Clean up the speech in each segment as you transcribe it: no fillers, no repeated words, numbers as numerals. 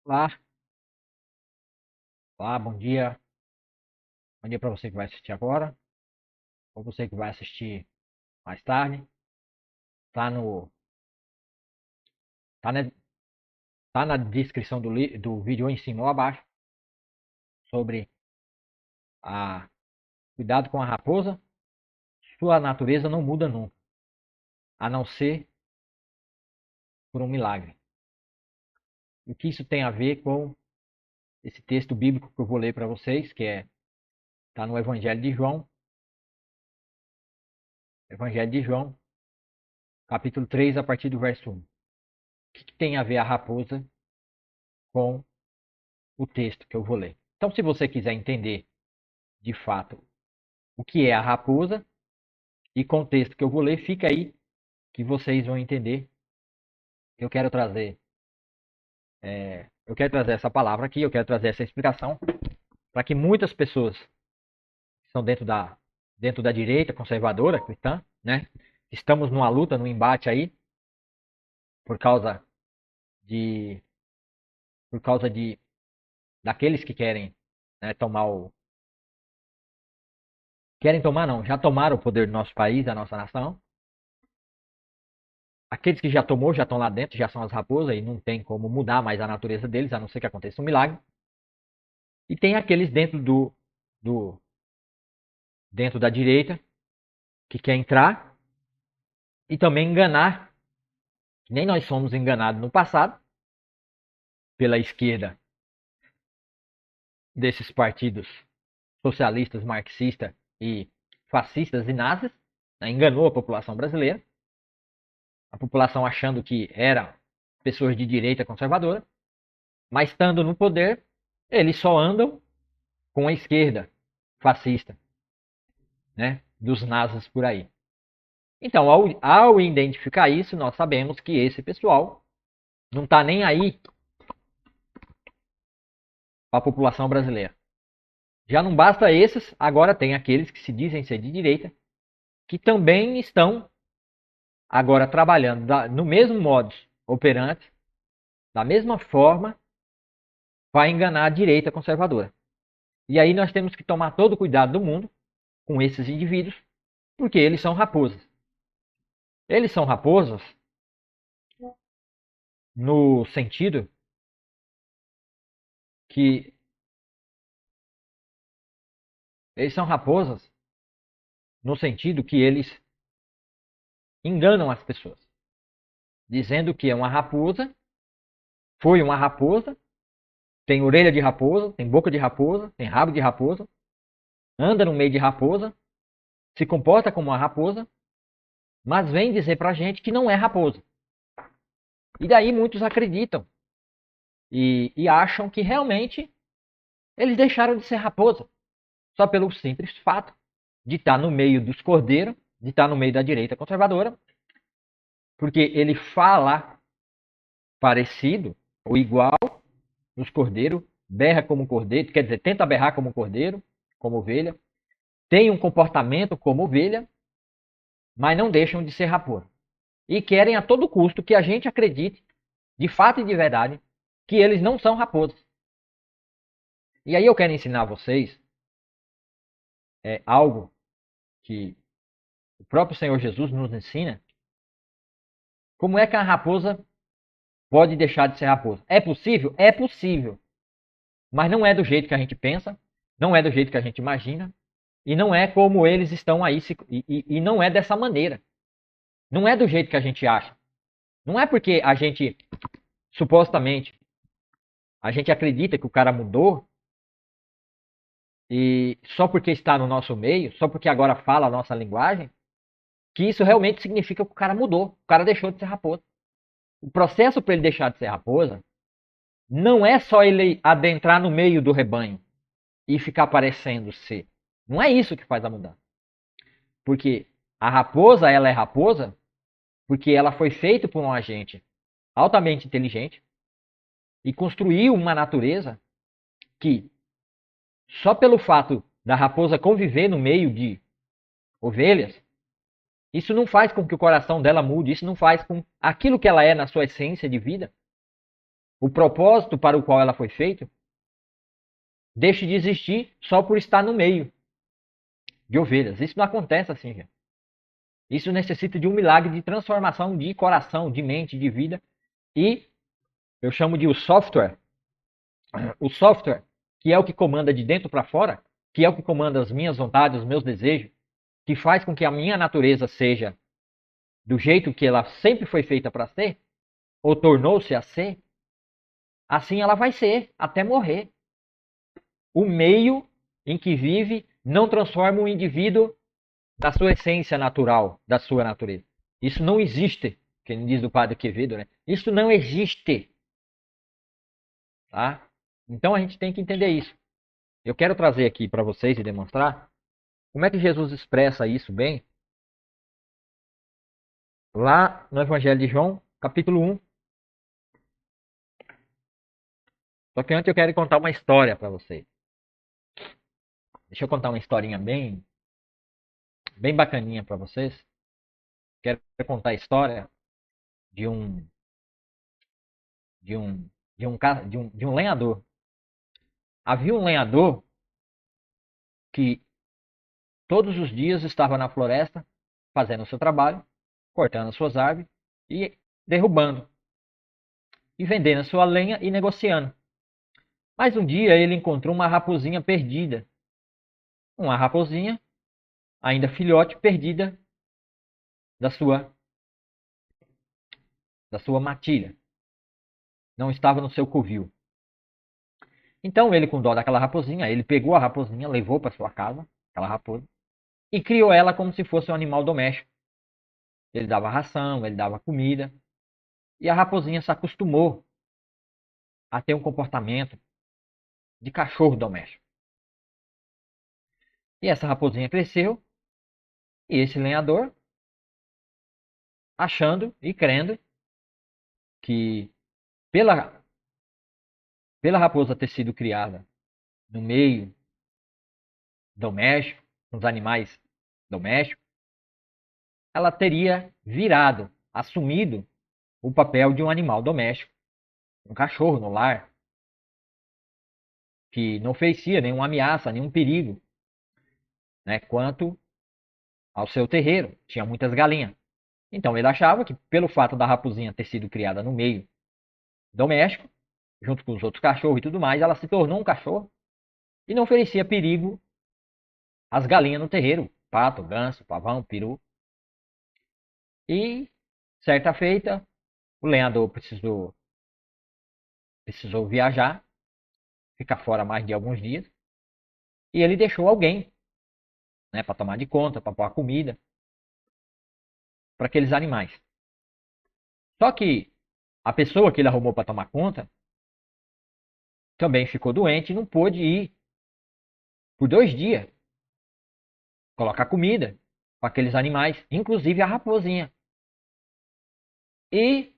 Olá, olá, bom dia. Bom dia para você que vai assistir agora, ou você que vai assistir mais tarde. Tá no, tá na, tá na descrição do vídeo em cima ou abaixo sobre a cuidado com a raposa. Sua natureza não muda nunca, a não ser por um milagre. O que isso tem a ver com esse texto bíblico que eu vou ler para vocês, tá no Evangelho de João, capítulo 3, a partir do verso 1. O que tem a ver a raposa com o texto que eu vou ler? Então, se você quiser entender de fato o que é a raposa e contexto que eu vou ler, fica aí que vocês vão entender. Eu quero trazer, eu quero trazer essa palavra aqui, eu quero trazer essa explicação para que muitas pessoas que estão dentro da direita conservadora cristã, né? Estamos numa luta, num embate aí por causa de por causa de daqueles que querem, né, tomar o querem tomar não, já tomaram o poder do nosso país, da nossa nação. Aqueles que já tomou, já estão lá dentro, já são as raposas e não tem como mudar mais a natureza deles, a não ser que aconteça um milagre. E tem aqueles do dentro da direita que quer entrar e também enganar, que nem nós fomos enganados no passado pela esquerda desses partidos socialistas, marxistas e fascistas e nazis, né? Enganou a população brasileira, a população achando que eram pessoas de direita conservadora, mas estando no poder, eles só andam com a esquerda fascista, né, dos nazis por aí. Então, ao identificar isso, nós sabemos que esse pessoal não está nem aí para a população brasileira. Já não basta esses, agora tem aqueles que se dizem ser de direita, que também estão agora trabalhando no mesmo modus operandi, da mesma forma, para enganar a direita conservadora. E aí nós temos que tomar todo o cuidado do mundo com esses indivíduos, porque eles são raposas. Eles são raposas no sentido que eles são raposas no sentido que eles enganam as pessoas, dizendo que é uma raposa, foi uma raposa, tem orelha de raposa, tem boca de raposa, tem rabo de raposa, anda no meio de raposa, se comporta como uma raposa, mas vem dizer pra gente que não é raposa. E daí muitos acreditam e acham que realmente eles deixaram de ser raposa, só pelo simples fato de estar no meio dos cordeiros, de estar no meio da direita conservadora, porque ele fala parecido ou igual nos cordeiros, berra como cordeiro, quer dizer, tenta berrar como cordeiro, como ovelha, tem um comportamento como ovelha, mas não deixam de ser raposa. E querem a todo custo que a gente acredite, de fato e de verdade, que eles não são raposas. E aí eu quero ensinar a vocês algo que o próprio Senhor Jesus nos ensina. Como é que a raposa pode deixar de ser raposa? É possível? É possível. Mas não é do jeito que a gente pensa, não é do jeito que a gente imagina, e não é como eles estão aí, e não é dessa maneira. Não é do jeito que a gente acha. Não é porque a gente, supostamente, a gente acredita que o cara mudou, e só porque está no nosso meio, só porque agora fala a nossa linguagem, que isso realmente significa que o cara mudou, o cara deixou de ser raposa. O processo para ele deixar de ser raposa não é só ele adentrar no meio do rebanho e ficar parecendo ser. Não é isso que faz a mudança. Porque a raposa, ela é raposa porque ela foi feita por um agente altamente inteligente e construiu uma natureza que, só pelo fato da raposa conviver no meio de ovelhas, isso não faz com que o coração dela mude, isso não faz com aquilo que ela é na sua essência de vida, o propósito para o qual ela foi feita deixe de existir só por estar no meio de ovelhas. Isso não acontece assim, gente. Isso necessita de um milagre de transformação de coração, de mente, de vida. E eu chamo de o software, que é o que comanda de dentro para fora, que é o que comanda as minhas vontades, os meus desejos, que faz com que a minha natureza seja do jeito que ela sempre foi feita para ser, ou tornou-se a ser, assim ela vai ser até morrer. O meio em que vive não transforma o indivíduo da sua essência natural, da sua natureza. Isso não existe, que diz do padre Quevedo, né? Isso não existe. Tá? Então a gente tem que entender isso. Eu quero trazer aqui para vocês e demonstrar como é que Jesus expressa isso bem lá no Evangelho de João, capítulo 1. Só que antes eu quero contar uma história para vocês. Deixa eu contar uma historinha bem bacaninha para vocês. Quero contar a história de um de um de um lenhador. Havia um lenhador que todos os dias estava na floresta fazendo o seu trabalho, cortando as suas árvores e derrubando e vendendo a sua lenha e negociando. Mas um dia ele encontrou uma raposinha perdida. Uma raposinha, ainda filhote, perdida da sua matilha. Não estava no seu covil. Então ele, com dó daquela raposinha, ele pegou a raposinha, levou para sua casa, aquela raposa, e criou ela como se fosse um animal doméstico. Ele dava ração, ele dava comida, e a raposinha se acostumou a ter um comportamento de cachorro doméstico. E essa raposinha cresceu, e esse lenhador, achando e crendo que pela raposa ter sido criada no meio doméstico, com os animais domésticos, ela teria virado, assumido o papel de um animal doméstico, um cachorro no lar, que não oferecia nenhuma ameaça, nenhum perigo, né, quanto ao seu terreiro. Tinha muitas galinhas. Então ele achava que, pelo fato da raposinha ter sido criada no meio doméstico, junto com os outros cachorros e tudo mais, ela se tornou um cachorro e não oferecia perigo às galinhas no terreiro, pato, ganso, pavão, peru. E, certa feita, o lenhador precisou viajar, ficar fora mais de alguns dias, e ele deixou alguém, né, para tomar de conta, para pôr a comida para aqueles animais. Só que a pessoa que ele arrumou para tomar conta também ficou doente e não pôde ir por 2 dias colocar comida para aqueles animais, inclusive a raposinha. E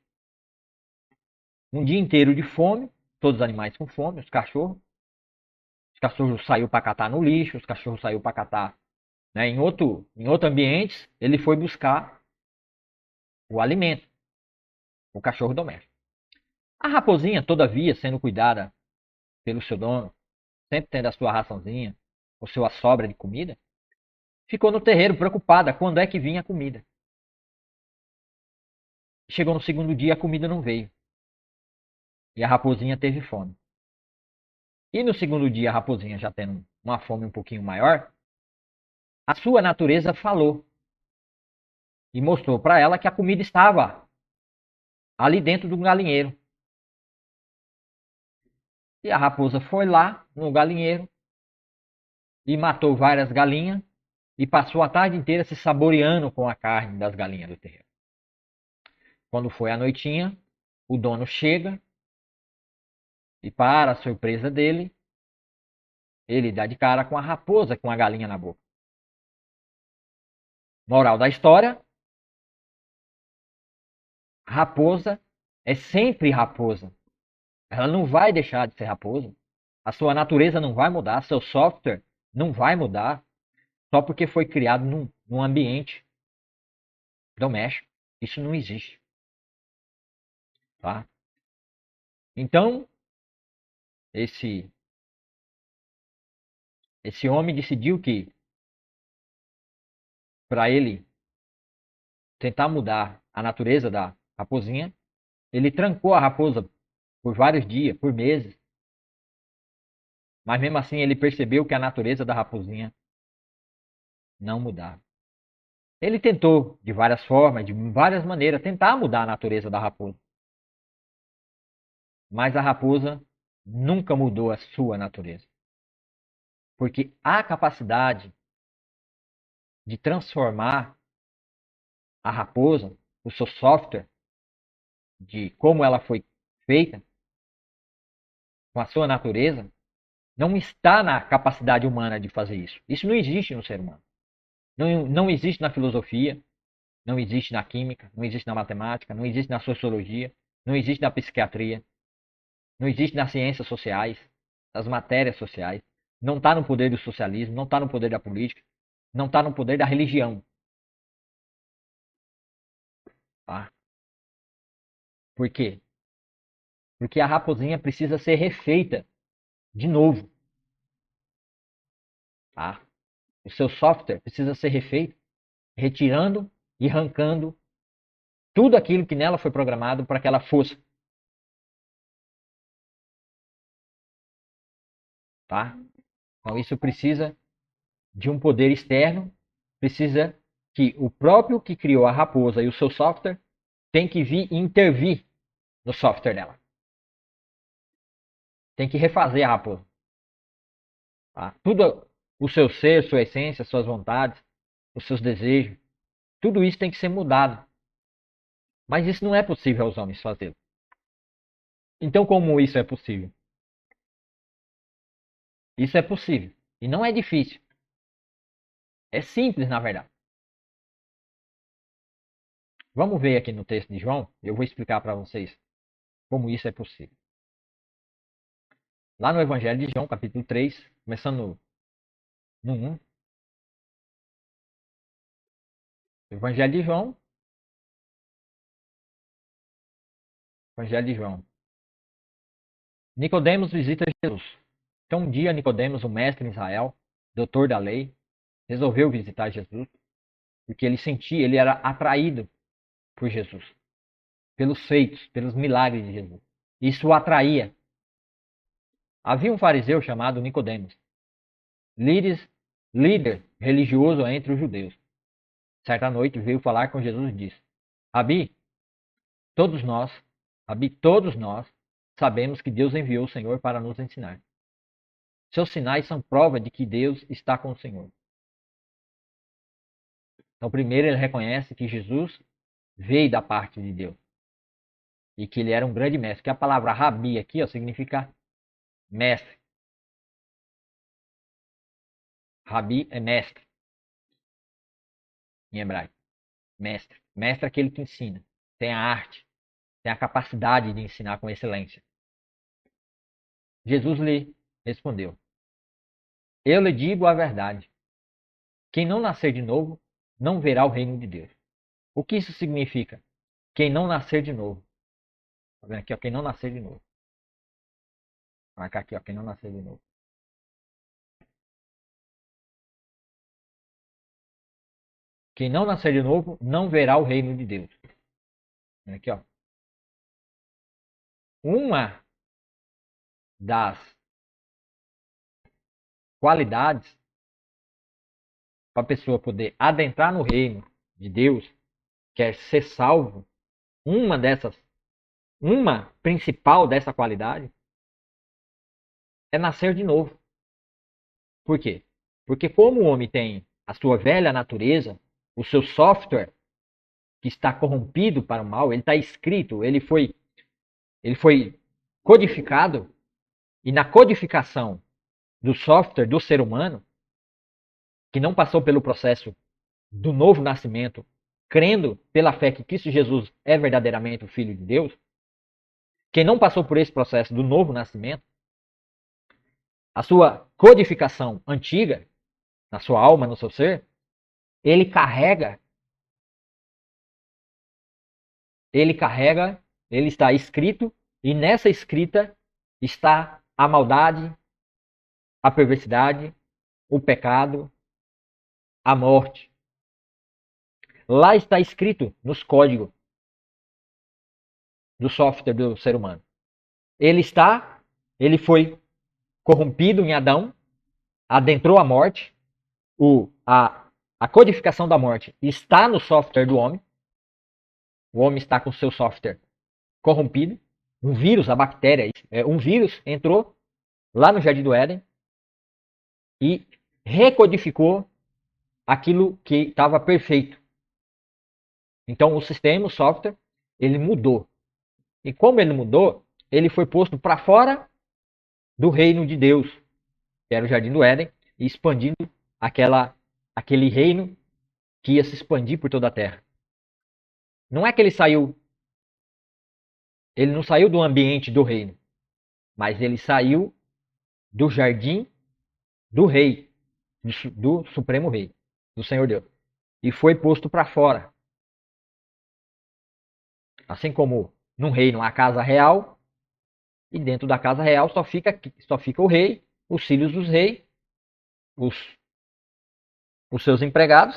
um dia inteiro de fome, todos os animais com fome, os cachorros saiu para catar no lixo, os cachorros saiu para catar, né, em outro ambiente, ele foi buscar o alimento, o cachorro doméstico. A raposinha, todavia, sendo cuidada pelo seu dono, sempre tendo a sua raçãozinha, ou sua sobra de comida, ficou no terreiro preocupada quando é que vinha a comida. Chegou no segundo dia, a comida não veio. E a raposinha teve fome. E no segundo dia, a raposinha já tendo uma fome um pouquinho maior, a sua natureza falou e mostrou para ela que a comida estava ali dentro do galinheiro. E a raposa foi lá no galinheiro e matou várias galinhas e passou a tarde inteira se saboreando com a carne das galinhas do terreiro. Quando foi a noitinha, o dono chega e, para a surpresa dele, ele dá de cara com a raposa com a galinha na boca. Moral da história: raposa é sempre raposa. Ela não vai deixar de ser raposa. A sua natureza não vai mudar, seu software não vai mudar só porque foi criado num ambiente doméstico. Isso não existe. Tá? Então, esse homem decidiu que, para ele tentar mudar a natureza da raposinha, ele trancou a raposa por vários dias, por meses. Mas mesmo assim ele percebeu que a natureza da raposinha não mudava. Ele tentou de várias formas, de várias maneiras, tentar mudar a natureza da raposa. Mas a raposa nunca mudou a sua natureza. Porque a capacidade de transformar a raposa, o seu software, de como ela foi feita, com a sua natureza, não está na capacidade humana de fazer isso. Isso não existe no ser humano. Não existe na filosofia, não existe na química, não existe na matemática, não existe na sociologia, não existe na psiquiatria, não existe nas ciências sociais, nas matérias sociais. Não está no poder do socialismo, não está no poder da política, não está no poder da religião. Tá? Por quê? Porque a raposinha precisa ser refeita de novo. Tá? O seu software precisa ser refeito, retirando e arrancando tudo aquilo que nela foi programado para que ela fosse. Tá? Então isso precisa de um poder externo, precisa que o próprio que criou a raposa e o seu software tem que vir e intervir no software dela. Tem que refazer a raposa. Tá? Tudo, o seu ser, sua essência, suas vontades, os seus desejos, tudo isso tem que ser mudado. Mas isso não é possível aos homens fazê-lo. Então como isso é possível? Isso é possível. E não é difícil. É simples, na verdade. Vamos ver aqui no texto de João. Eu vou explicar para vocês como isso é possível. Lá no Evangelho de João, capítulo 3, começando no 1. Evangelho de João. Evangelho de João. Nicodemos visita Jesus. Então um dia Nicodemos, um mestre em Israel, doutor da lei, resolveu visitar Jesus, porque ele sentia, ele era atraído por Jesus, pelos feitos, pelos milagres de Jesus. Isso o atraía. Havia um fariseu chamado Nicodemos, líder religioso entre os judeus. Certa noite veio falar com Jesus e disse: Rabi, todos nós, todos nós sabemos que Deus enviou o Senhor para nos ensinar. Seus sinais são prova de que Deus está com o Senhor. Então, primeiro ele reconhece que Jesus veio da parte de Deus e que ele era um grande mestre. Que a palavra Rabi aqui ó, significa mestre. Rabi é mestre em hebraico. Mestre. Mestre é aquele que ensina. Tem a arte. Tem a capacidade de ensinar com excelência. Jesus lhe respondeu: Eu lhe digo a verdade. Quem não nascer de novo não verá o reino de Deus. O que isso significa? Quem não nascer de novo. Tá vendo aqui, ó, quem não nascer de novo. Vou marcar aqui, ó, quem não nascer de novo. Quem não nascer de novo não verá o reino de Deus. Aqui, ó. Uma das qualidades para a pessoa poder adentrar no reino de Deus, quer ser salvo, uma principal dessa qualidade é nascer de novo. Por quê? Porque como o homem tem a sua velha natureza, o seu software que está corrompido para o mal, ele está escrito, ele foi codificado, e na codificação do software do ser humano, que não passou pelo processo do novo nascimento, crendo pela fé que Cristo Jesus é verdadeiramente o Filho de Deus, quem não passou por esse processo do novo nascimento, a sua codificação antiga, na sua alma, no seu ser, ele carrega, ele está escrito E nessa escrita está a maldade, a perversidade, o pecado, a morte. Lá está escrito nos códigos do software do ser humano. Ele foi corrompido em Adão, adentrou a morte, a codificação da morte está no software do homem. O homem está com o seu software corrompido. Um vírus, a bactéria, um vírus entrou lá no Jardim do Éden e recodificou aquilo que estava perfeito. Então o sistema, o software, ele mudou. E como ele mudou, ele foi posto para fora do reino de Deus, que era o Jardim do Éden, e expandindo aquele reino que ia se expandir por toda a terra. Não é que ele não saiu do ambiente do reino, mas ele saiu do jardim do rei, do supremo rei, do Senhor Deus, e foi posto para fora. Assim como num reino há a casa real, e dentro da casa real só fica o rei, os filhos dos reis, os seus empregados,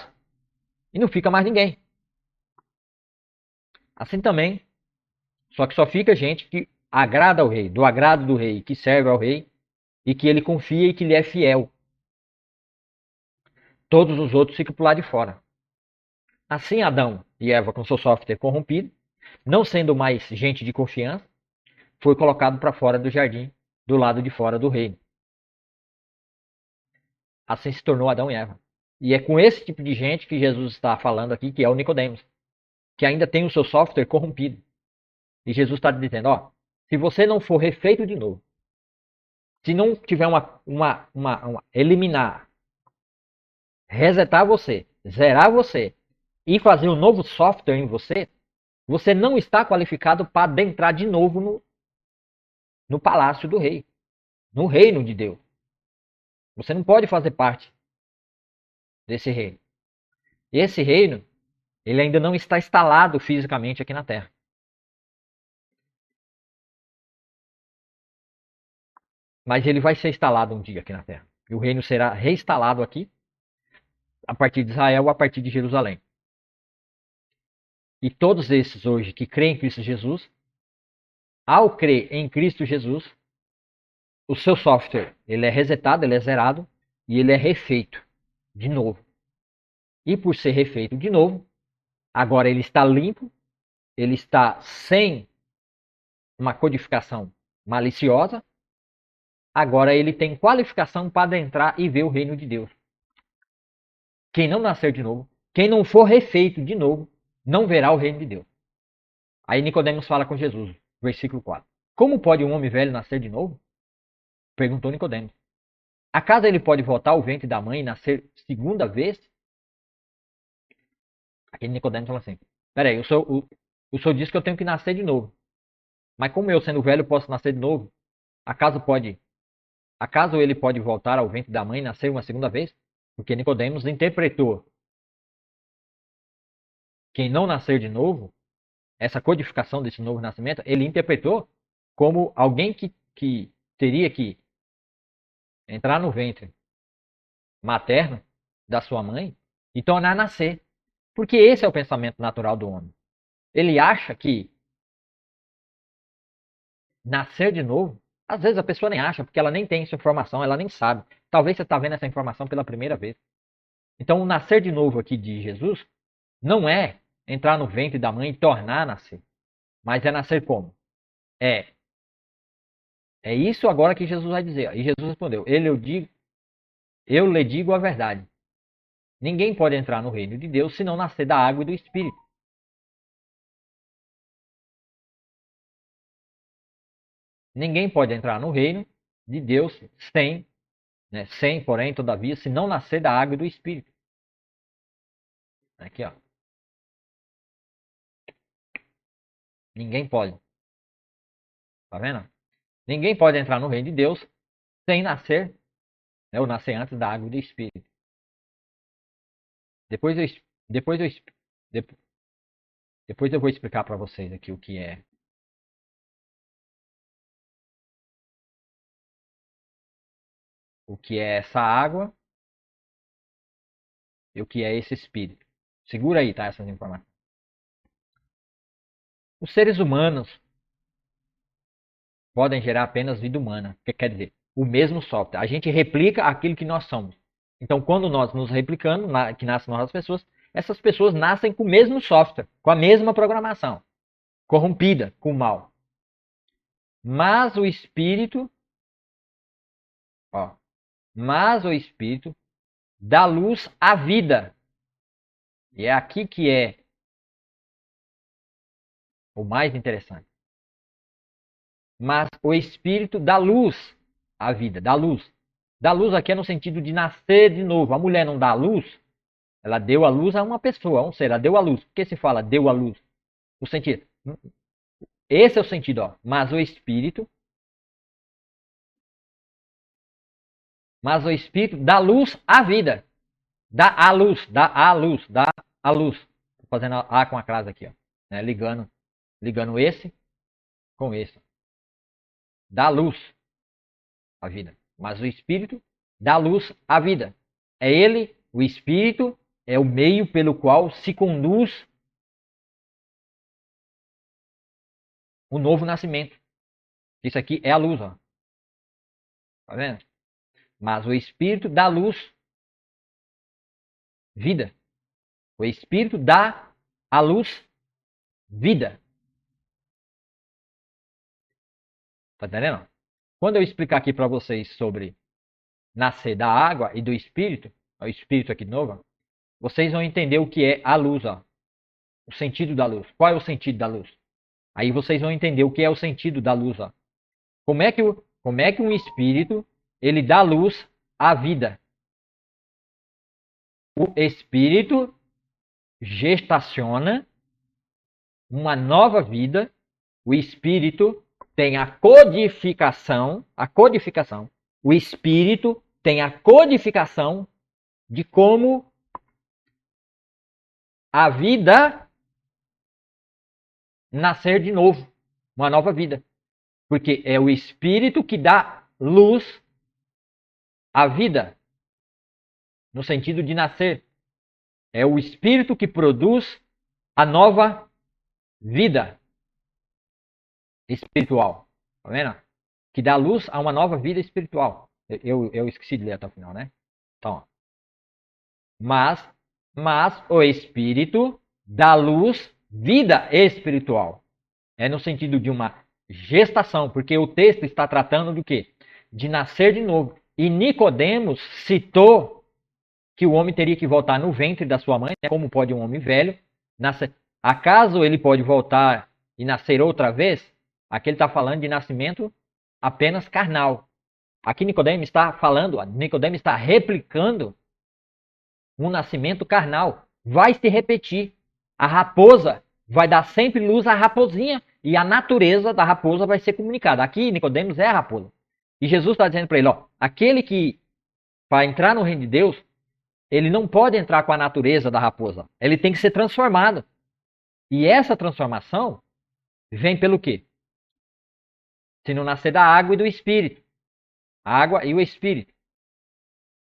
e não fica mais ninguém. Assim também, só que só fica gente que agrada ao rei, do agrado do rei, que serve ao rei, e que ele confia e que lhe é fiel. Todos os outros ficam por lá de fora. Assim Adão e Eva, com seu software corrompido, não sendo mais gente de confiança, foi colocado para fora do jardim, do lado de fora do reino. Assim se tornou Adão e Eva. E é com esse tipo de gente que Jesus está falando aqui, que é o Nicodemos, que ainda tem o seu software corrompido. E Jesus está dizendo, ó, se você não for refeito de novo, se não tiver eliminar, resetar você, zerar você e fazer um novo software em você, você não está qualificado para adentrar de novo no palácio do rei, no reino de Deus. Você não pode fazer parte desse reino. Esse reino, ele ainda não está instalado fisicamente aqui na Terra. Mas ele vai ser instalado um dia aqui na Terra. E o reino será reinstalado aqui, a partir de Israel, a partir de Jerusalém. E todos esses hoje que creem em Cristo Jesus, ao crer em Cristo Jesus, o seu software ele é resetado, ele é zerado e ele é refeito de novo. E por ser refeito de novo, agora ele está limpo, ele está sem uma codificação maliciosa, agora ele tem qualificação para adentrar e ver o reino de Deus. Quem não nascer de novo, quem não for refeito de novo, não verá o reino de Deus. Aí Nicodemos fala com Jesus, versículo 4. Como pode um homem velho nascer de novo? Perguntou Nicodemos. Acaso ele pode voltar ao ventre da mãe e nascer segunda vez? Aquele Nicodemos fala assim, peraí, o senhor disse que eu tenho que nascer de novo. Mas como eu, sendo velho, posso nascer de novo? Acaso ele pode voltar ao ventre da mãe e nascer uma segunda vez? Porque Nicodemos interpretou quem não nascer de novo, essa codificação desse novo nascimento, ele interpretou como alguém que teria que entrar no ventre materno da sua mãe e tornar a nascer. Porque esse é o pensamento natural do homem. Ele acha que nascer de novo, às vezes a pessoa nem acha, porque ela nem tem essa informação, ela nem sabe. Talvez você está vendo essa informação pela primeira vez. Então, o nascer de novo aqui de Jesus não é entrar no ventre da mãe e tornar a nascer. Mas é nascer como? É. É isso agora que Jesus vai dizer. E Jesus respondeu: eu lhe digo a verdade. Ninguém pode entrar no reino de Deus se não nascer da água e do Espírito. Ninguém pode entrar no reino de Deus sem, porém, todavia, se não nascer da água e do Espírito. Aqui, ó. Ninguém pode. Tá vendo? Ninguém pode entrar no reino de Deus sem nascer, ou nascer antes da água e do Espírito. Depois eu, depois eu, depois eu vou explicar para vocês aqui o que é o que é essa água e o que é esse espírito. Segura aí, tá? Essas informações. Os seres humanos podem gerar apenas vida humana. O que quer dizer? O mesmo software. A gente replica aquilo que nós somos. Então, quando nós nos replicamos, que nascem novas pessoas, essas pessoas nascem com o mesmo software, com a mesma programação, corrompida com o mal. Mas o espírito, ó, mas o espírito dá luz à vida. E é aqui que é o mais interessante. Mas o espírito dá luz à vida, dá luz. Dá luz aqui é no sentido de nascer de novo. A mulher não dá luz, ela deu a luz a uma pessoa, a um ser, ela deu a luz. Por que se fala deu a luz? O sentido. Esse é o sentido, ó. Mas o espírito dá luz à vida. Dá a luz, dá a luz, dá a luz. Tô fazendo A com a crase aqui, ó. Né? Ligando esse com esse. Dá luz à vida. Mas o espírito dá luz à vida. É ele, o espírito, é o meio pelo qual se conduz o novo nascimento. Isso aqui é a luz, ó. Tá vendo? Mas o espírito dá luz, vida. O espírito dá à luz vida. Tá entendendo? Quando eu explicar aqui para vocês sobre nascer da água e do espírito, o espírito aqui de novo, vocês vão entender o que é a luz, ó. O sentido da luz. Qual é o sentido da luz? Aí vocês vão entender o que é o sentido da luz, ó. Como é que um espírito ele dá luz à vida? O espírito gestaciona uma nova vida. O espírito tem a codificação. O espírito tem a codificação de como a vida nascer de novo, uma nova vida. Porque é o espírito que dá luz à vida, no sentido de nascer. É o espírito que produz a nova vida espiritual. Tá vendo? Que dá luz a uma nova vida espiritual. Eu esqueci de ler até o final, né? Então, ó. Mas o espírito dá luz vida espiritual. É no sentido de uma gestação, porque o texto está tratando do quê? De nascer de novo. E Nicodemos citou que o homem teria que voltar no ventre da sua mãe, né? Como pode um homem velho nascer? Acaso ele pode voltar e nascer outra vez? Aqui ele está falando de nascimento apenas carnal. Aqui Nicodemos está falando, Nicodemos está replicando um nascimento carnal. Vai se repetir. A raposa vai dar sempre luz à raposinha e a natureza da raposa vai ser comunicada. Aqui Nicodemos é a raposa. E Jesus está dizendo para ele, ó, aquele que vai entrar no reino de Deus, ele não pode entrar com a natureza da raposa. Ele tem que ser transformado. E essa transformação vem pelo quê? Se não nascer da água e do espírito. A água e o espírito.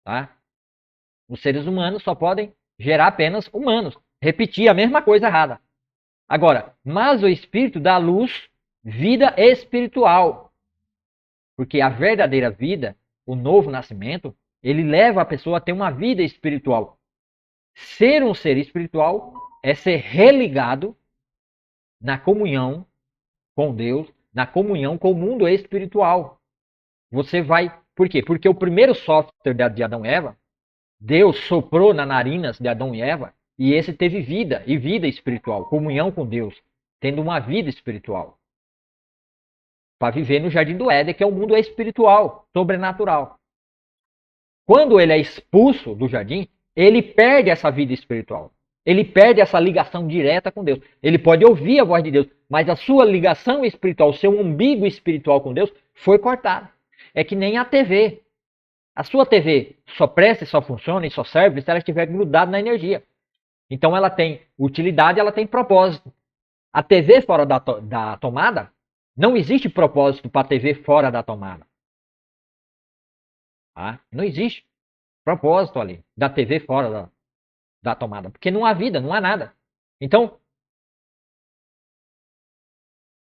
Tá? Os seres humanos só podem gerar apenas humanos. Repetir a mesma coisa errada. Agora, mas o espírito dá luz, vida espiritual. Porque a verdadeira vida, o novo nascimento, ele leva a pessoa a ter uma vida espiritual. Ser um ser espiritual é ser religado na comunhão com Deus, na comunhão com o mundo espiritual. Você vai... Por quê? Porque o primeiro software de Adão e Eva, Deus soprou nas narinas de Adão e Eva, e esse teve vida, e vida espiritual, comunhão com Deus, tendo uma vida espiritual. Para viver no Jardim do Éden, que é um mundo espiritual, sobrenatural. Quando ele é expulso do jardim, ele perde essa vida espiritual. Ele perde essa ligação direta com Deus. Ele pode ouvir a voz de Deus, mas a sua ligação espiritual, o seu umbigo espiritual com Deus, foi cortado. É que nem a TV. A sua TV só presta, só funciona e só serve se ela estiver grudada na energia. Então ela tem utilidade, ela tem propósito. A TV fora da tomada, não existe propósito para a TV fora da tomada. Tá? Não existe propósito ali da TV fora da tomada, porque não há vida, não há nada. Então,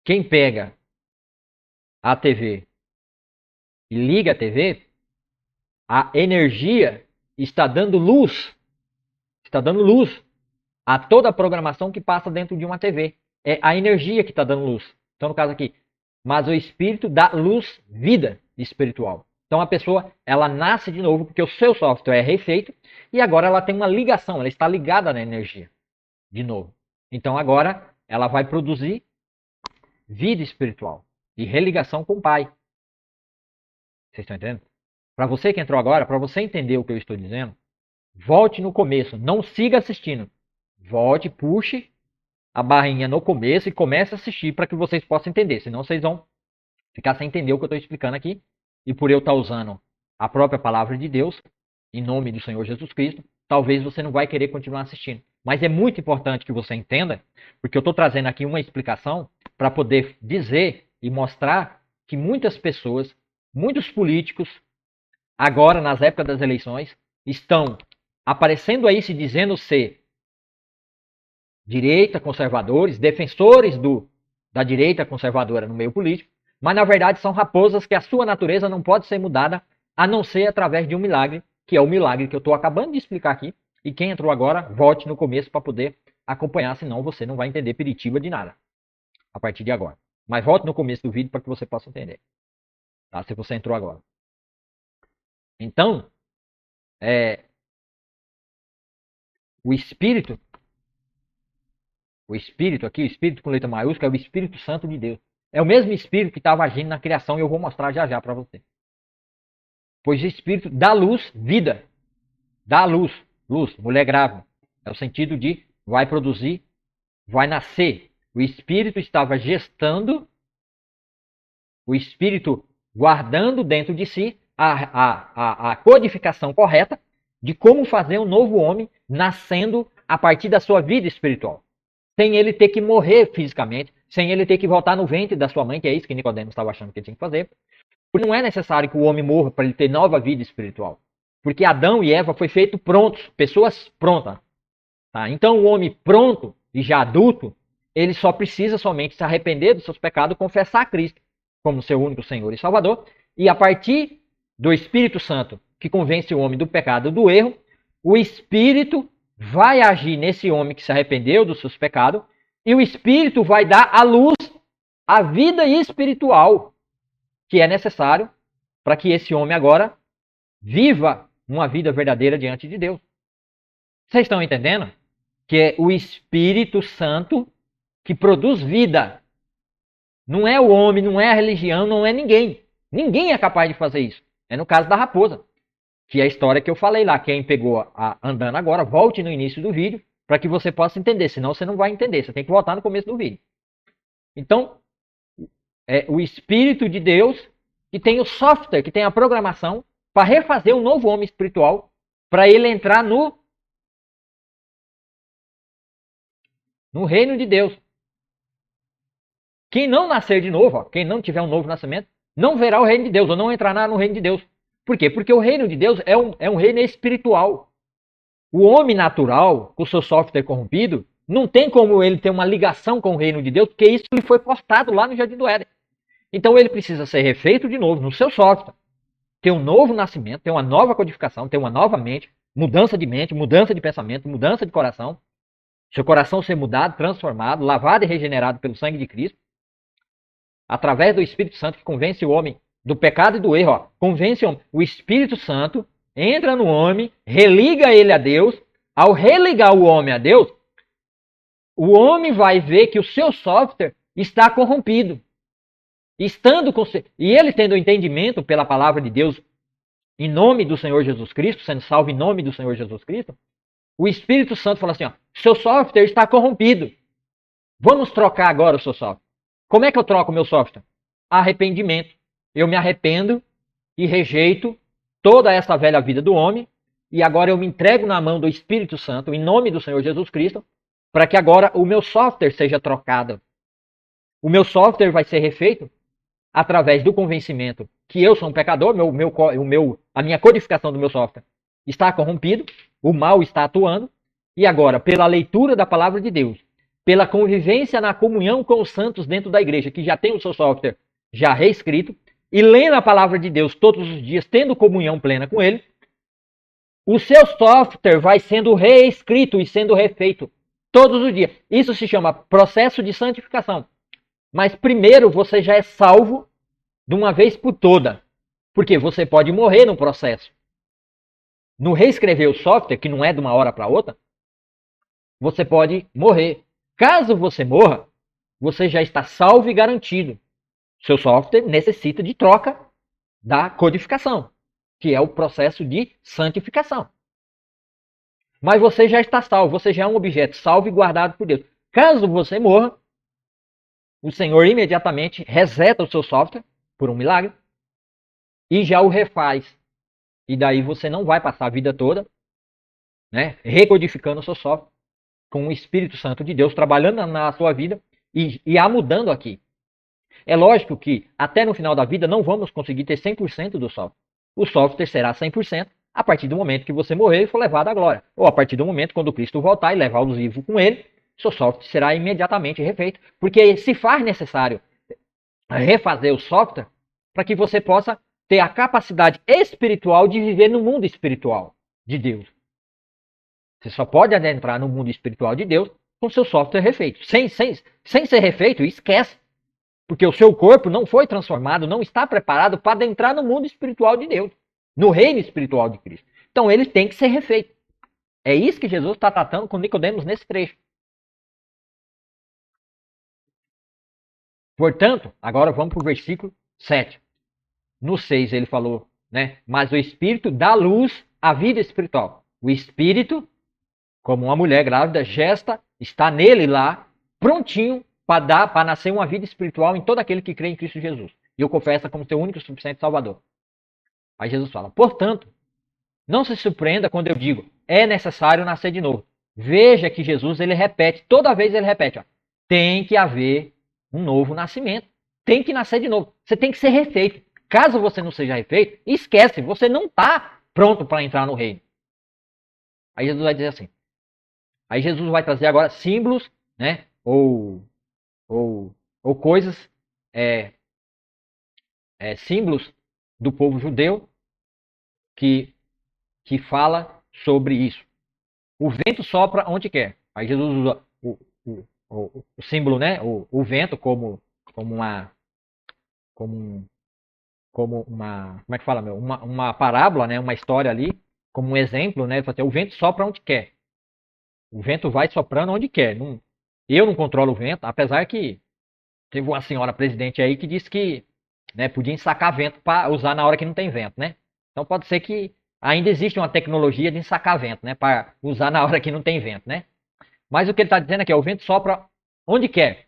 quem pega a TV e liga a TV, a energia está dando luz a toda a programação que passa dentro de uma TV. É a energia que está dando luz. Então, no caso aqui, mas o espírito dá luz, vida espiritual. Então, a pessoa, ela nasce de novo porque o seu software é refeito e agora ela tem uma ligação, ela está ligada na energia de novo. Então, agora ela vai produzir vida espiritual e religação com o Pai. Vocês estão entendendo? Para você que entrou agora, para você entender o que eu estou dizendo, volte no começo, não siga assistindo. Volte, puxe a barrinha no começo e comece a assistir para que vocês possam entender. Senão vocês vão ficar sem entender o que eu estou explicando aqui. E por eu estar usando a própria palavra de Deus, em nome do Senhor Jesus Cristo, talvez você não vai querer continuar assistindo. Mas é muito importante que você entenda, porque eu estou trazendo aqui uma explicação para poder dizer e mostrar que muitas pessoas, muitos políticos, agora nas épocas das eleições, estão aparecendo aí se dizendo ser direita, conservadores, defensores da direita conservadora no meio político, mas na verdade são raposas que a sua natureza não pode ser mudada a não ser através de um milagre, que é o milagre que eu estou acabando de explicar aqui. E quem entrou agora, volte no começo para poder acompanhar, senão você não vai entender peritiba de nada a partir de agora. Mas volte no começo do vídeo para que você possa entender, tá? Se você entrou agora. Então, o Espírito aqui, o Espírito com letra maiúscula, é o Espírito Santo de Deus. É o mesmo Espírito que estava agindo na criação e eu vou mostrar já já para você. Pois o Espírito dá luz, vida. Dá luz, mulher grávida. É o sentido de vai produzir, vai nascer. O Espírito estava gestando, o Espírito guardando dentro de si a codificação correta de como fazer um novo homem nascendo a partir da sua vida espiritual. Sem ele ter que morrer fisicamente, sem ele ter que voltar no ventre da sua mãe, que é isso que Nicodemo estava achando que ele tinha que fazer. Porque não é necessário que o homem morra para ele ter nova vida espiritual. Porque Adão e Eva foi feito prontos, pessoas prontas. Tá? Então o homem pronto e já adulto, ele só precisa somente se arrepender dos seus pecados, confessar a Cristo como seu único Senhor e Salvador. E a partir do Espírito Santo, que convence o homem do pecado e do erro, o Espírito vai agir nesse homem que se arrependeu dos seus pecados, e o Espírito vai dar à luz a vida espiritual que é necessário para que esse homem agora viva uma vida verdadeira diante de Deus. Vocês estão entendendo? Que é o Espírito Santo que produz vida. Não é o homem, não é a religião, não é ninguém. Ninguém é capaz de fazer isso. É no caso da raposa, que é a história que eu falei lá. Quem pegou andando agora, volte no início do vídeo para que você possa entender. Senão você não vai entender. Você tem que voltar no começo do vídeo. Então, é o Espírito de Deus que tem o software, que tem a programação para refazer um novo homem espiritual, para ele entrar no reino de Deus. Quem não nascer de novo, quem não tiver um novo nascimento, não verá o reino de Deus, ou não entrará no reino de Deus. Por quê? Porque o reino de Deus é um reino espiritual. O homem natural, com o seu software corrompido, não tem como ele ter uma ligação com o reino de Deus, porque isso lhe foi cortado lá no Jardim do Éden. Então ele precisa ser refeito de novo no seu software. Ter um novo nascimento, ter uma nova codificação, ter uma nova mente, mudança de pensamento, mudança de coração. Seu coração ser mudado, transformado, lavado e regenerado pelo sangue de Cristo. Através do Espírito Santo que convence o homem do pecado e do erro. Convence o homem. O Espírito Santo entra no homem, religa ele a Deus. Ao religar o homem a Deus, o homem vai ver que o seu software está corrompido. E ele tendo o entendimento pela palavra de Deus em nome do Senhor Jesus Cristo, sendo salvo em nome do Senhor Jesus Cristo, o Espírito Santo fala assim, seu software está corrompido. Vamos trocar agora o seu software. Como é que eu troco o meu software? Arrependimento. Eu me arrependo e rejeito toda essa velha vida do homem e agora eu me entrego na mão do Espírito Santo, em nome do Senhor Jesus Cristo, para que agora o meu software seja trocado. O meu software vai ser refeito através do convencimento que eu sou um pecador, o meu a minha codificação do meu software está corrompido, o mal está atuando, e agora, pela leitura da palavra de Deus, pela convivência na comunhão com os santos dentro da igreja, que já tem o seu software já reescrito, e lendo a palavra de Deus todos os dias, tendo comunhão plena com ele, o seu software vai sendo reescrito e sendo refeito todos os dias. Isso se chama processo de santificação. Mas primeiro você já é salvo de uma vez por toda. Porque você pode morrer no processo. No reescrever o software, que não é de uma hora para outra, você pode morrer. Caso você morra, você já está salvo e garantido. Seu software necessita de troca da codificação, que é o processo de santificação. Mas você já está salvo, você já é um objeto salvo e guardado por Deus. Caso você morra, o Senhor imediatamente reseta o seu software, por um milagre, e já o refaz. E daí você não vai passar a vida toda, né, recodificando o seu software, com o Espírito Santo de Deus trabalhando na sua vida e a mudando aqui. É lógico que até no final da vida não vamos conseguir ter 100% do software. O software será 100% a partir do momento que você morrer e for levado à glória. Ou a partir do momento quando Cristo voltar e levar os vivos com ele, seu software será imediatamente refeito. Porque se faz necessário refazer o software para que você possa ter a capacidade espiritual de viver no mundo espiritual de Deus. Você só pode adentrar no mundo espiritual de Deus com seu software refeito. Sem ser refeito, esquece. Porque o seu corpo não foi transformado, não está preparado para adentrar no mundo espiritual de Deus, no reino espiritual de Cristo. Então ele tem que ser refeito. É isso que Jesus está tratando com Nicodemos nesse trecho. Portanto, agora vamos para o versículo 7. No 6 ele falou, né? Mas o Espírito dá luz à vida espiritual. O Espírito, como uma mulher grávida, gesta, está nele lá, prontinho para nascer uma vida espiritual em todo aquele que crê em Cristo Jesus. E o confessa como seu único e suficiente Salvador. Aí Jesus fala, portanto, não se surpreenda quando eu digo, é necessário nascer de novo. Veja que Jesus, ele repete, toda vez ele repete, ó, tem que haver um novo nascimento. Tem que nascer de novo. Você tem que ser refeito. Caso você não seja refeito, esquece, você não está pronto para entrar no reino. Aí Jesus vai dizer assim. Aí Jesus vai trazer agora símbolos, né? Ou coisas, símbolos do povo judeu que fala sobre isso. O vento sopra onde quer. Aí Jesus usa o símbolo, né? O vento como uma, como uma, como é que fala, meu? Uma parábola, né? Uma história ali, como um exemplo, né? O vento sopra onde quer. O vento vai soprando onde quer. Eu não controlo o vento, apesar que teve uma senhora presidente aí que disse que, né, podia ensacar vento para usar na hora que não tem vento, né? Então pode ser que ainda existe uma tecnologia de ensacar vento, né, para usar na hora que não tem vento, né? Mas o que ele está dizendo aqui é o vento sopra onde quer.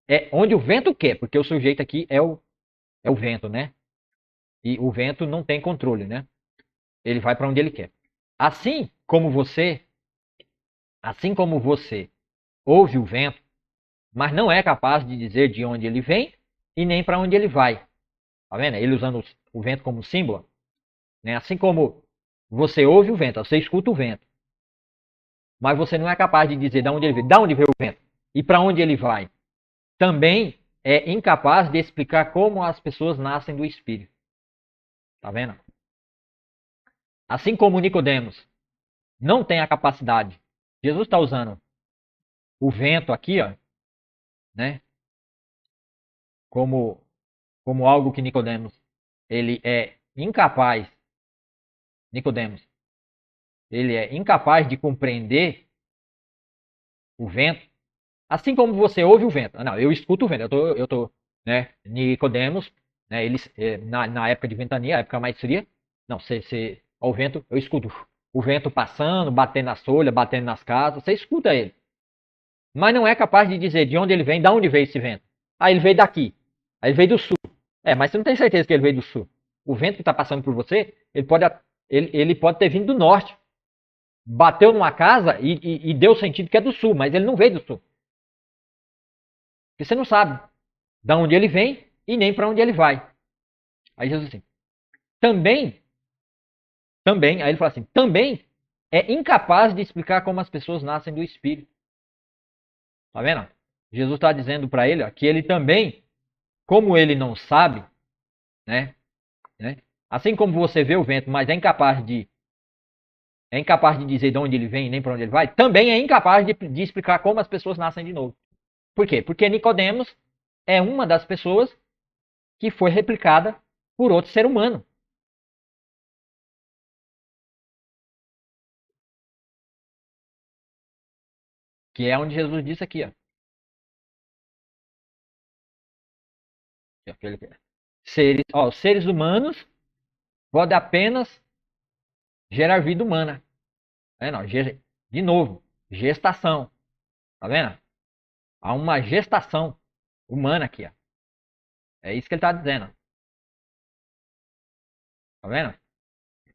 É onde o vento quer, porque o sujeito aqui é o vento, né? E o vento não tem controle, né? Ele vai para onde ele quer. Assim como você ouve o vento, mas não é capaz de dizer de onde ele vem e nem para onde ele vai. Tá vendo? Ele usando o vento como símbolo. Né? Assim como você ouve o vento, você escuta o vento, mas você não é capaz de dizer de onde ele vem, de onde veio o vento e para onde ele vai. Também é incapaz de explicar como as pessoas nascem do Espírito. Tá vendo? Assim como Nicodemos não tem a capacidade. Jesus está usando o vento aqui, ó, né? Como algo que Nicodemos ele é incapaz. Nicodemos, ele é incapaz de compreender o vento, assim como você ouve o vento. Não, eu escuto o vento. Eu tô, né? Nicodemos, né? Eles na época de ventania, a época mais fria, não, o vento, eu escuto o vento passando, batendo nas folhas, batendo nas casas. Você escuta ele, mas não é capaz de dizer de onde ele vem, de onde veio esse vento. Ah, ele veio daqui. Aí ele veio do sul. Mas você não tem certeza que ele veio do sul. O vento que está passando por você, ele pode ter vindo do norte. Bateu numa casa e deu sentido que é do sul, mas ele não veio do sul. Porque você não sabe de onde ele vem e nem para onde ele vai. Aí Jesus assim, também também, aí ele fala assim, também é incapaz de explicar como as pessoas nascem do Espírito. Tá vendo? Jesus está dizendo para ele ó, que ele também, como ele não sabe, né? Assim como você vê o vento, mas é incapaz de dizer de onde ele vem nem para onde ele vai, também é incapaz de explicar como as pessoas nascem de novo. Por quê? Porque Nicodemos é uma das pessoas que foi replicada por outro ser humano. Que é onde Jesus disse aqui, ó. Os seres humanos podem apenas gerar vida humana. Tá vendo? De novo, gestação. Tá vendo? Há uma gestação humana aqui, ó. É isso que ele está dizendo. Tá vendo?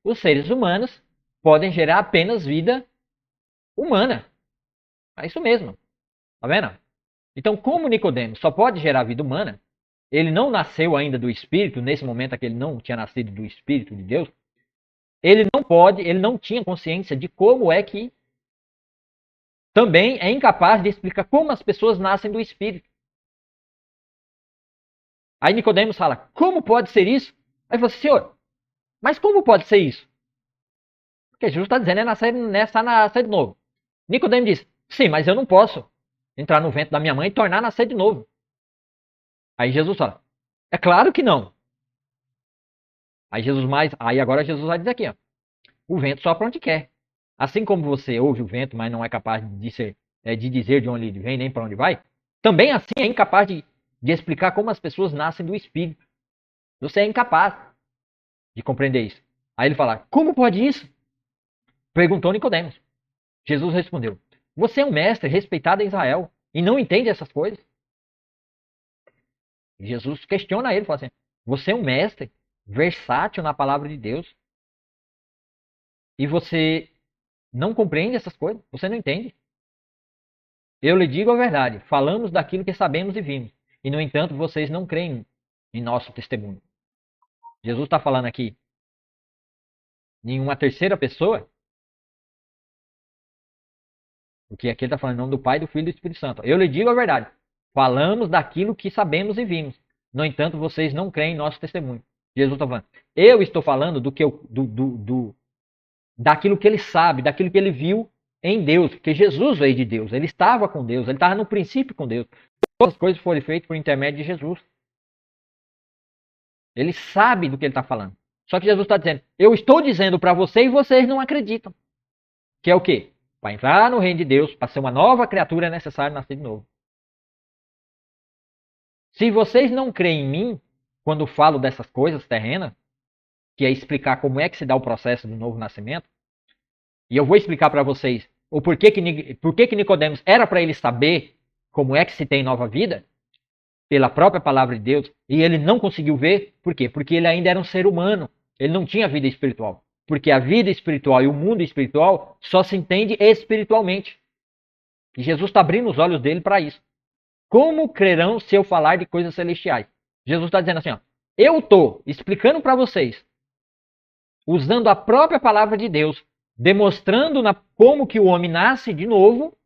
Os seres humanos podem gerar apenas vida humana. É isso mesmo. Tá vendo? Então, como Nicodemos só pode gerar vida humana, ele não nasceu ainda do Espírito, nesse momento que ele não tinha nascido do Espírito de Deus, ele não tinha consciência de como é que também é incapaz de explicar como as pessoas nascem do Espírito. Aí Nicodemos fala, como pode ser isso? Aí fala, Senhor, mas como pode ser isso? Porque Jesus está dizendo, nascer de novo. Nicodemos diz, sim, mas eu não posso entrar no ventre da minha mãe e tornar a nascer de novo. Aí Jesus fala, é claro que não. Aí agora Jesus vai dizer aqui, ó, o vento sopra onde quer. Assim como você ouve o vento, mas não é capaz de dizer de onde ele vem nem para onde vai, também assim é incapaz de explicar como as pessoas nascem do Espírito. Você é incapaz de compreender isso. Aí ele fala, como pode isso? Perguntou Nicodemos. Jesus respondeu, você é um mestre respeitado em Israel e não entende essas coisas? Jesus questiona ele, fala assim, você é um mestre versátil na palavra de Deus e você não compreende essas coisas? Você não entende? Eu lhe digo a verdade, falamos daquilo que sabemos e vimos, e no entanto vocês não creem em nosso testemunho. Jesus está falando aqui em uma terceira pessoa, porque aqui ele está falando em nome do Pai, do Filho e do Espírito Santo. Eu lhe digo a verdade, falamos daquilo que sabemos e vimos, no entanto vocês não creem em nosso testemunho. Jesus está falando, eu estou falando daquilo que ele sabe, daquilo que ele viu em Deus, porque Jesus veio de Deus, ele estava com Deus, ele estava no princípio com Deus. Todas as coisas foram feitas por intermédio de Jesus. Ele sabe do que ele está falando. Só que Jesus está dizendo, eu estou dizendo para vocês e vocês não acreditam. Que é o quê? Para entrar no reino de Deus, para ser uma nova criatura, é necessário nascer de novo. Se vocês não creem em mim, quando falo dessas coisas terrenas, que é explicar como é que se dá o processo do novo nascimento, e eu vou explicar para vocês o porquê que Nicodemos era para ele saber como é que se tem nova vida, pela própria palavra de Deus, e ele não conseguiu ver, por quê? Porque ele ainda era um ser humano, ele não tinha vida espiritual. Porque a vida espiritual e o mundo espiritual só se entende espiritualmente. E Jesus está abrindo os olhos dele para isso. Como crerão se eu falar de coisas celestiais? Jesus está dizendo assim, ó, eu estou explicando para vocês, usando a própria palavra de Deus, demonstrando como que o homem nasce de novo,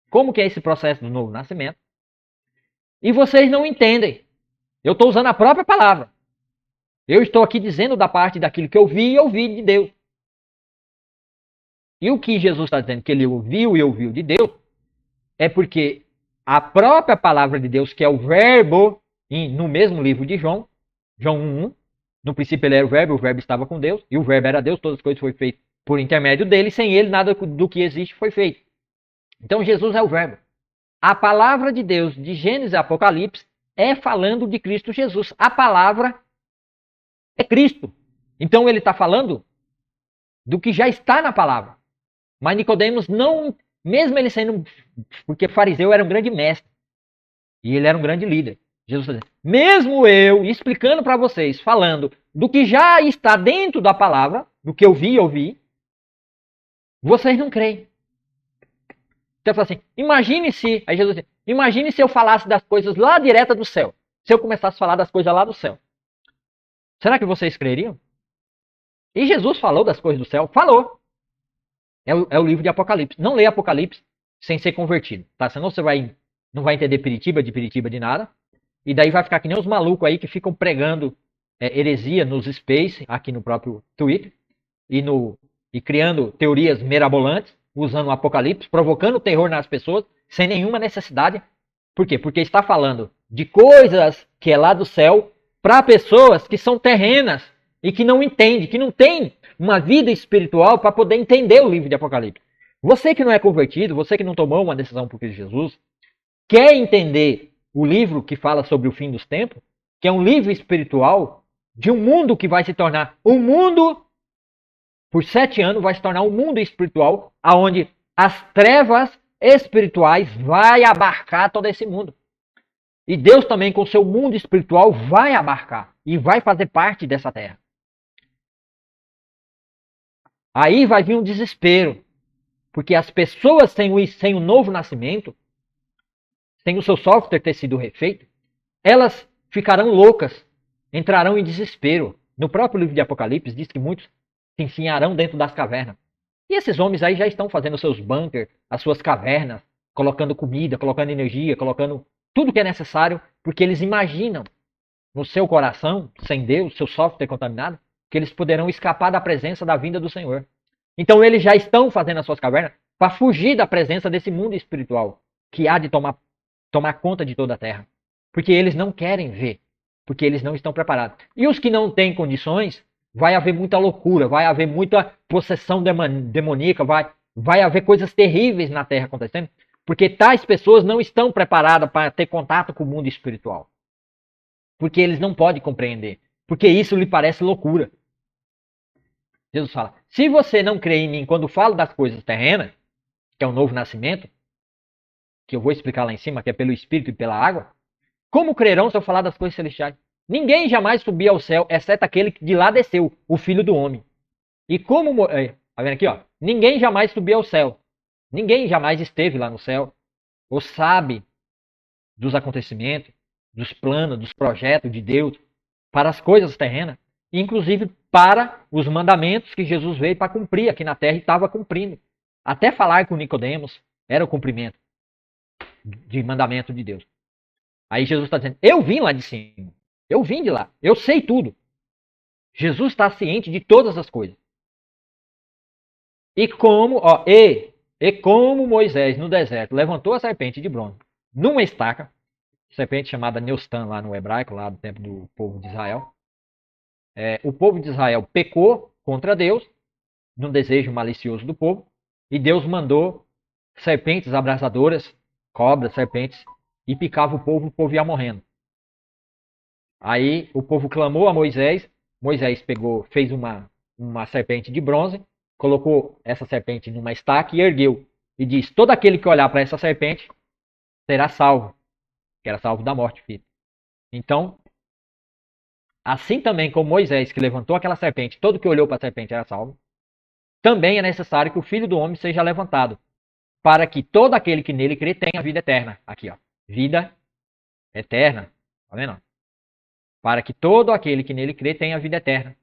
como que é esse processo do novo nascimento, e vocês não entendem. Eu estou usando a própria palavra. Eu estou aqui dizendo da parte daquilo que eu vi e ouvi de Deus. E o que Jesus está dizendo que ele ouviu e ouviu de Deus é porque a própria palavra de Deus, que é o verbo, no mesmo livro de João 1:1, no princípio ele era o verbo estava com Deus, e o verbo era Deus, todas as coisas foram feitas por intermédio dele, sem ele nada do que existe foi feito. Então Jesus é o verbo. A palavra de Deus, de Gênesis e Apocalipse, é falando de Cristo Jesus. A palavra é Cristo. Então ele está falando do que já está na palavra. Mas Nicodemos não, mesmo ele sendo, porque fariseu era um grande mestre, e ele era um grande líder. Jesus está dizendo, mesmo eu explicando para vocês, falando do que já está dentro da palavra, do que eu vi e ouvi, vocês não creem. Então fala assim, aí Jesus diz, imagine se eu falasse das coisas lá direta do céu. Se eu começasse a falar das coisas lá do céu. Será que vocês creriam? E Jesus falou das coisas do céu? Falou. É o livro de Apocalipse. Não leia Apocalipse sem ser convertido, tá? Senão você não vai entender Piritiba de nada. E daí vai ficar que nem os malucos aí que ficam pregando heresia nos Space, aqui no próprio Twitter, e criando teorias mirabolantes, usando o Apocalipse, provocando terror nas pessoas, sem nenhuma necessidade. Por quê? Porque está falando de coisas que é lá do céu para pessoas que são terrenas e que não entendem, que não têm uma vida espiritual para poder entender o livro de Apocalipse. Você que não é convertido, você que não tomou uma decisão por Cristo Jesus, quer entender o livro que fala sobre o fim dos tempos, que é um livro espiritual de um mundo que vai se tornar um mundo, por 7 anos, vai se tornar um mundo espiritual, aonde as trevas espirituais vai abarcar todo esse mundo. E Deus também, com seu mundo espiritual, vai abarcar e vai fazer parte dessa terra. Aí vai vir um desespero, porque as pessoas sem o novo nascimento, sem o seu software ter sido refeito, elas ficarão loucas, entrarão em desespero. No próprio livro de Apocalipse diz que muitos se enfiarão dentro das cavernas. E esses homens aí já estão fazendo seus bunkers, as suas cavernas, colocando comida, colocando energia, colocando tudo que é necessário, porque eles imaginam no seu coração, sem Deus, seu software contaminado, que eles poderão escapar da presença da vinda do Senhor. Então eles já estão fazendo as suas cavernas para fugir da presença desse mundo espiritual que há de tomar conta de toda a terra. Porque eles não querem ver, porque eles não estão preparados. E os que não têm condições, vai haver muita loucura, vai haver muita possessão demoníaca, vai haver coisas terríveis na terra acontecendo, porque tais pessoas não estão preparadas para ter contato com o mundo espiritual. Porque eles não podem compreender, porque isso lhe parece loucura. Jesus fala, se você não crê em mim quando falo das coisas terrenas, que é o novo nascimento, que eu vou explicar lá em cima, que é pelo Espírito e pela água, como crerão se eu falar das coisas celestiais? Ninguém jamais subia ao céu, exceto aquele que de lá desceu, o Filho do Homem. E como... Tá vendo aqui, ó? Ninguém jamais subiu ao céu. Ninguém jamais esteve lá no céu, ou sabe dos acontecimentos, dos planos, dos projetos de Deus para as coisas terrenas, inclusive para os mandamentos que Jesus veio para cumprir aqui na terra e estava cumprindo. Até falar com Nicodemos era o cumprimento de mandamento de Deus. Aí Jesus está dizendo, eu vim lá de cima, eu vim de lá, eu sei tudo. Jesus está ciente de todas as coisas. E como Moisés no deserto levantou a serpente de bronze numa estaca, serpente chamada Neustan lá no hebraico, lá do tempo do povo de Israel. O povo de Israel pecou contra Deus, num desejo malicioso do povo, e Deus mandou serpentes abrasadoras, cobras, serpentes, e picava o povo ia morrendo. Aí o povo clamou a Moisés, Moisés fez uma serpente de bronze, colocou essa serpente numa estaca e ergueu. E diz, todo aquele que olhar para essa serpente será salvo, que era salvo da morte, filho. Então, assim também como Moisés, que levantou aquela serpente, todo que olhou para a serpente era salvo, também é necessário que o Filho do Homem seja levantado, para que todo aquele que nele crê tenha vida eterna. Aqui, ó, vida eterna. Tá vendo? Para que todo aquele que nele crê tenha vida eterna.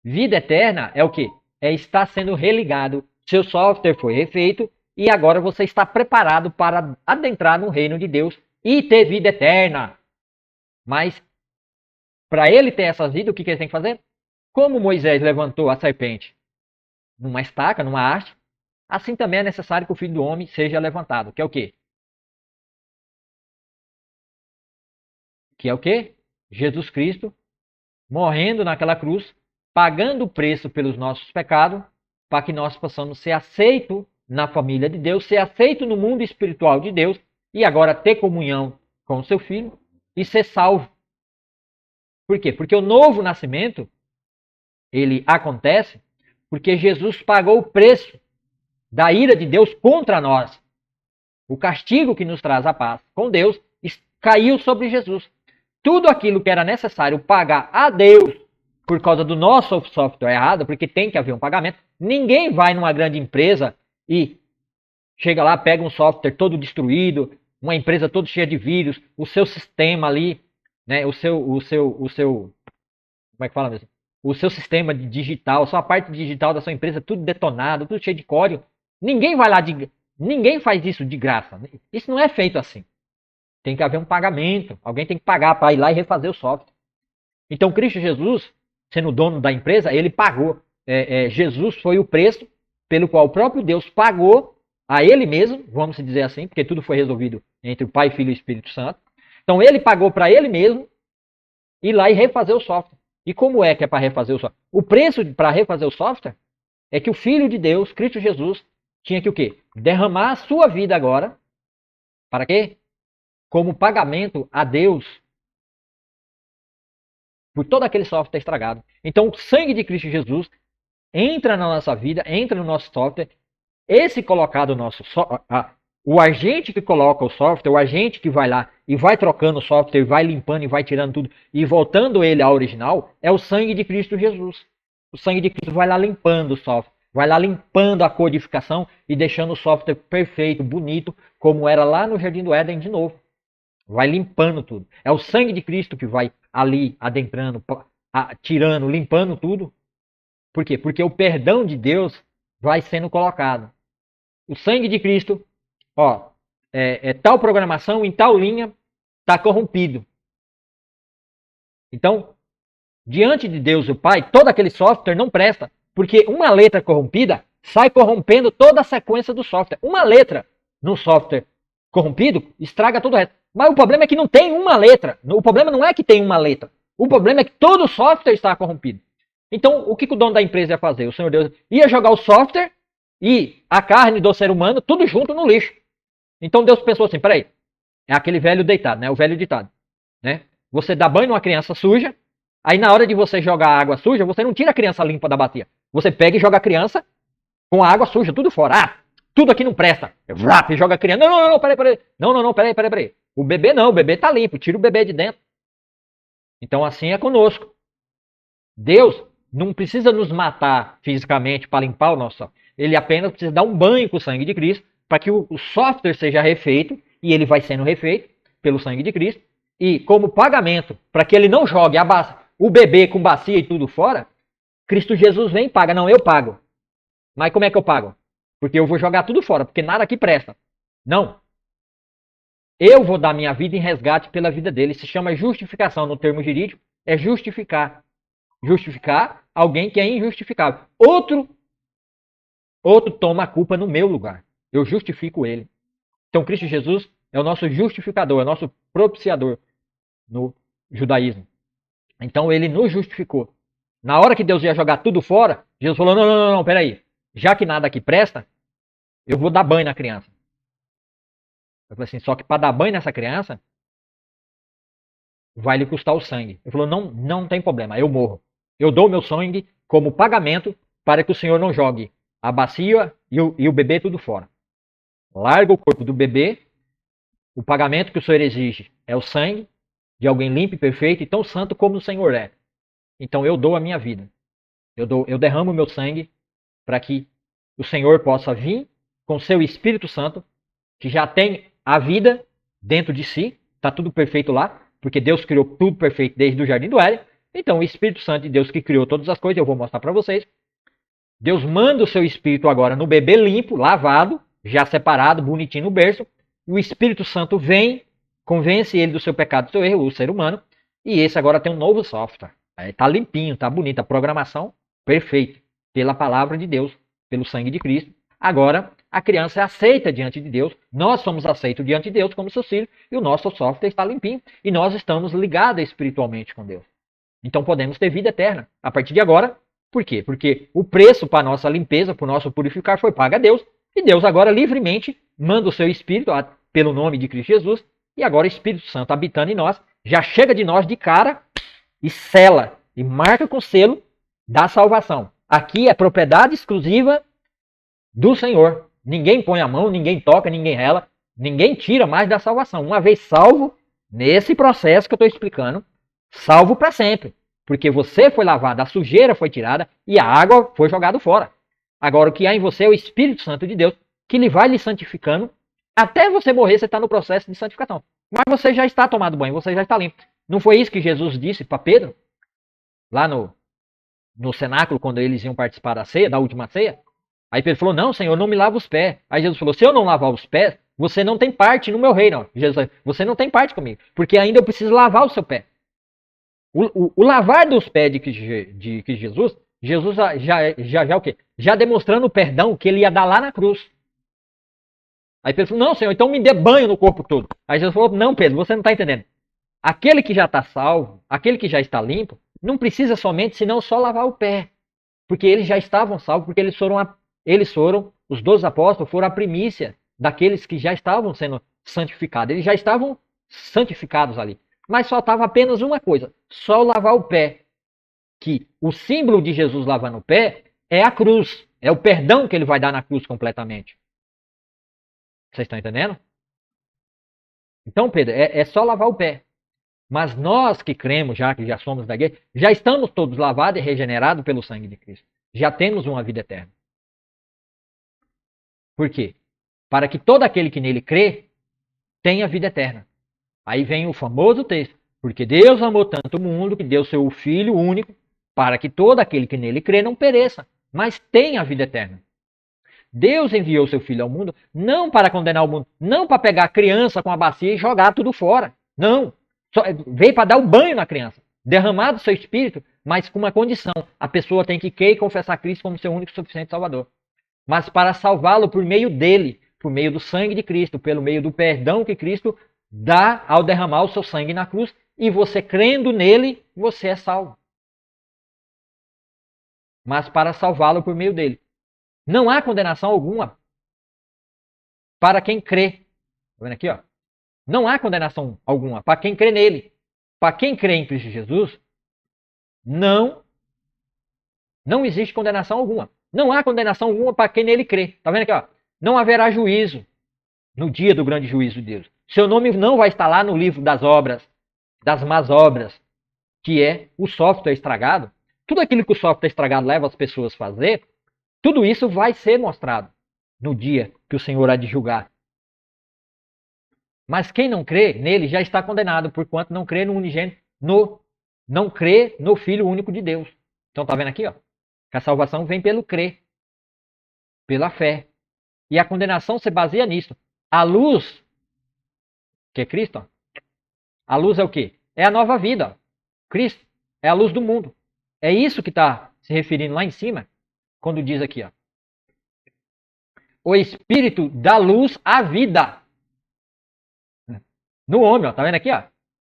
Vida eterna é o quê? É estar sendo religado. Seu software foi refeito e agora você está preparado para adentrar no reino de Deus e ter vida eterna. Mas, para ele ter essa vida, o que ele tem que fazer? Como Moisés levantou a serpente numa estaca, numa haste, assim também é necessário que o Filho do Homem seja levantado. Que é o quê? Que é o quê? Jesus Cristo morrendo naquela cruz, pagando o preço pelos nossos pecados, para que nós possamos ser aceitos na família de Deus, ser aceitos no mundo espiritual de Deus, e agora ter comunhão com o seu Filho e ser salvo. Por quê? Porque o novo nascimento, ele acontece porque Jesus pagou o preço da ira de Deus contra nós. O castigo que nos traz a paz com Deus caiu sobre Jesus. Tudo aquilo que era necessário pagar a Deus por causa do nosso software errado, porque tem que haver um pagamento. Ninguém vai numa grande empresa e chega lá, pega um software todo destruído, uma empresa toda cheia de vírus, o seu sistema ali, né, o seu, como é que fala mesmo? o seu sistema digital, sua parte digital da sua empresa, tudo detonado, tudo cheio de código. Ninguém vai lá ninguém faz isso de graça. Isso não é feito assim. Tem que haver um pagamento. Alguém tem que pagar para ir lá e refazer o software. Então, Cristo Jesus, sendo dono da empresa, ele pagou. Jesus foi o preço pelo qual o próprio Deus pagou a ele mesmo, vamos dizer assim, porque tudo foi resolvido entre o Pai, Filho e Espírito Santo. Então, ele pagou para ele mesmo ir lá e refazer o software. E como é que é para refazer o software? O preço para refazer o software é que o Filho de Deus, Cristo Jesus, tinha que o quê? Derramar a sua vida agora. Para quê? Como pagamento a Deus por todo aquele software estragado. Então o sangue de Cristo Jesus entra na nossa vida, entra no nosso software. Esse colocado no nosso o agente que coloca o software, o agente que vai lá e vai trocando o software, vai limpando e vai tirando tudo e voltando ele ao original, é o sangue de Cristo Jesus. O sangue de Cristo vai lá limpando o software, vai lá limpando a codificação e deixando o software perfeito, bonito, como era lá no Jardim do Éden de novo. Vai limpando tudo. É o sangue de Cristo que vai ali adentrando, tirando, limpando tudo. Por quê? Porque o perdão de Deus vai sendo colocado. O sangue de Cristo, tal programação em tal linha está corrompido. Então, diante de Deus o Pai, todo aquele software não presta, porque uma letra corrompida sai corrompendo toda a sequência do software. Uma letra no software corrompido estraga todo o resto. Mas o problema é que não tem uma letra. O problema não é que tem uma letra. O problema é que todo o software está corrompido. Então, o que o dono da empresa ia fazer? O Senhor Deus ia jogar o software e a carne do ser humano tudo junto no lixo. Então Deus pensou assim, peraí, é aquele velho deitado, né? O velho ditado, né? Você dá banho numa criança suja, aí na hora de você jogar água suja, você não tira a criança limpa da bacia. Você pega e joga a criança com a água suja, tudo fora. Tudo aqui não presta. E joga a criança. Não, peraí. Não, peraí. O bebê não, o bebê tá limpo, tira o bebê de dentro. Então assim é conosco. Deus não precisa nos matar fisicamente para limpar o nosso software. Ele apenas precisa dar um banho com o sangue de Cristo para que o software seja refeito, e ele vai sendo refeito pelo sangue de Cristo. E como pagamento, para que ele não jogue o bebê com bacia e tudo fora, Cristo Jesus vem e paga. Não, eu pago. Mas como é que eu pago? Porque eu vou jogar tudo fora, porque nada aqui presta. Não. Eu vou dar minha vida em resgate pela vida dele. Se chama justificação no termo jurídico. É justificar. Justificar alguém que é injustificável. Outro toma a culpa no meu lugar. Eu justifico ele. Então Cristo Jesus é o nosso justificador, é o nosso propiciador no judaísmo. Então ele nos justificou. Na hora que Deus ia jogar tudo fora, Jesus falou, não, peraí. Já que nada aqui presta, eu vou dar banho na criança. Eu falei assim, só que para dar banho nessa criança, vai lhe custar o sangue. Ele falou, não tem problema, eu morro. Eu dou meu sangue como pagamento para que o Senhor não jogue a bacia e o bebê tudo fora. Larga o corpo do bebê. O pagamento que o Senhor exige é o sangue de alguém limpo e perfeito e tão santo como o Senhor é. Então eu dou a minha vida. Eu derramo o meu sangue para que o Senhor possa vir com o seu Espírito Santo, que já tem a vida dentro de si. Está tudo perfeito lá, porque Deus criou tudo perfeito desde o Jardim do Éden. Então o Espírito Santo de Deus que criou todas as coisas, eu vou mostrar para vocês. Deus manda o seu Espírito agora no bebê limpo, lavado, já separado, bonitinho no berço. O Espírito Santo vem, convence ele do seu pecado, do seu erro, o ser humano. E esse agora tem um novo software. Está limpinho, está bonito, a programação perfeita. Pela palavra de Deus, pelo sangue de Cristo. Agora, a criança é aceita diante de Deus. Nós somos aceitos diante de Deus como seus filhos. E o nosso software está limpinho. E nós estamos ligados espiritualmente com Deus. Então podemos ter vida eterna a partir de agora. Por quê? Porque o preço para a nossa limpeza, para o nosso purificar, foi pago a Deus. E Deus agora livremente manda o seu Espírito pelo nome de Cristo Jesus. E agora o Espírito Santo habitando em nós, já chega de nós de cara e sela e marca com o selo da salvação. Aqui é propriedade exclusiva do Senhor. Ninguém põe a mão, ninguém toca, ninguém rela, ninguém tira mais da salvação. Uma vez salvo, nesse processo que eu estou explicando, salvo para sempre. Porque você foi lavado, a sujeira foi tirada e a água foi jogada fora. Agora o que há em você é o Espírito Santo de Deus, que ele vai lhe santificando. Até você morrer, você está no processo de santificação. Mas você já está tomado banho, você já está limpo. Não foi isso que Jesus disse para Pedro? Lá no no cenáculo, quando eles iam participar da ceia, da última ceia. Aí Pedro falou, não, Senhor, não me lava os pés. Aí Jesus falou, se eu não lavar os pés, você não tem parte no meu reino. Jesus falou, você não tem parte comigo, porque ainda eu preciso lavar o seu pé. O lavar dos pés de Jesus já o quê? Já demonstrando o perdão que ele ia dar lá na cruz. Aí Pedro falou, não, Senhor, então me dê banho no corpo todo. Aí Jesus falou, não, Pedro, você não está entendendo. Aquele que já está salvo, aquele que já está limpo, não precisa somente, senão só lavar o pé. Porque eles já estavam salvos, porque eles foram, os 12 apóstolos foram a primícia daqueles que já estavam sendo santificados. Eles já estavam santificados ali. Mas faltava apenas uma coisa, só lavar o pé. Que o símbolo de Jesus lavando o pé é a cruz. É o perdão que ele vai dar na cruz completamente. Vocês estão entendendo? Então, Pedro, é só lavar o pé. Mas nós que cremos, que já somos da igreja, já estamos todos lavados e regenerados pelo sangue de Cristo. Já temos uma vida eterna. Por quê? Para que todo aquele que nele crê tenha vida eterna. Aí vem o famoso texto. Porque Deus amou tanto o mundo que deu seu Filho único para que todo aquele que nele crê não pereça, mas tenha a vida eterna. Deus enviou seu Filho ao mundo não para condenar o mundo, não para pegar a criança com a bacia e jogar tudo fora. Não. Veio para dar o banho na criança, derramar do seu espírito, mas com uma condição. A pessoa tem que crer e confessar Cristo como seu único e suficiente Salvador. Mas para salvá-lo por meio dele, por meio do sangue de Cristo, pelo meio do perdão que Cristo dá ao derramar o seu sangue na cruz, e você crendo nele, você é salvo. Mas para salvá-lo por meio dele. Não há condenação alguma para quem crê. Tá vendo aqui, ó? Não há condenação alguma para quem crê nele. Para quem crê em Cristo Jesus, não existe condenação alguma. Não há condenação alguma para quem nele crê. Tá vendo aqui, ó? Não haverá juízo no dia do grande juízo de Deus. Seu nome não vai estar lá no livro das obras, das más obras, que é o software estragado. Tudo aquilo que o software estragado leva as pessoas a fazer, tudo isso vai ser mostrado no dia que o Senhor há de julgar. Mas quem não crê nele já está condenado, porquanto não crê no unigênito, não crê no Filho único de Deus. Então tá vendo aqui, ó? Que a salvação vem pelo crer, pela fé. E a condenação se baseia nisso. A luz, que é Cristo, ó. A luz é o quê? É a nova vida, ó. Cristo é a luz do mundo. É isso que está se referindo lá em cima, quando diz aqui, ó. O Espírito dá luz à vida. No homem, ó, tá vendo aqui, ó?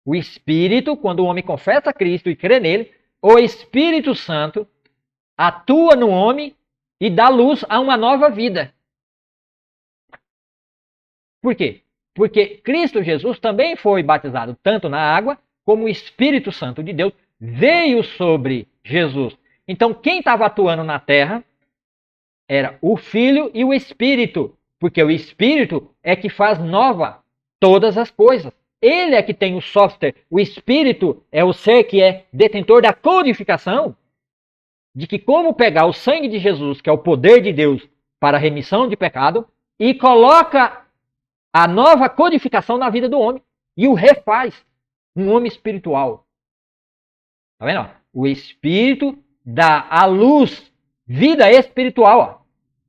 O Espírito, quando o homem confessa Cristo e crê nele, o Espírito Santo atua no homem e dá luz a uma nova vida. Por quê? Porque Cristo Jesus também foi batizado tanto na água, como o Espírito Santo de Deus veio sobre Jesus. Então, quem estava atuando na terra era o Filho e o Espírito, porque o Espírito é que faz nova todas as coisas. Ele é que tem o software. O Espírito é o ser que é detentor da codificação, de que como pegar o sangue de Jesus, que é o poder de Deus para a remissão de pecado, e coloca a nova codificação na vida do homem e o refaz um homem espiritual. Tá vendo? O Espírito dá à luz vida espiritual. Ó.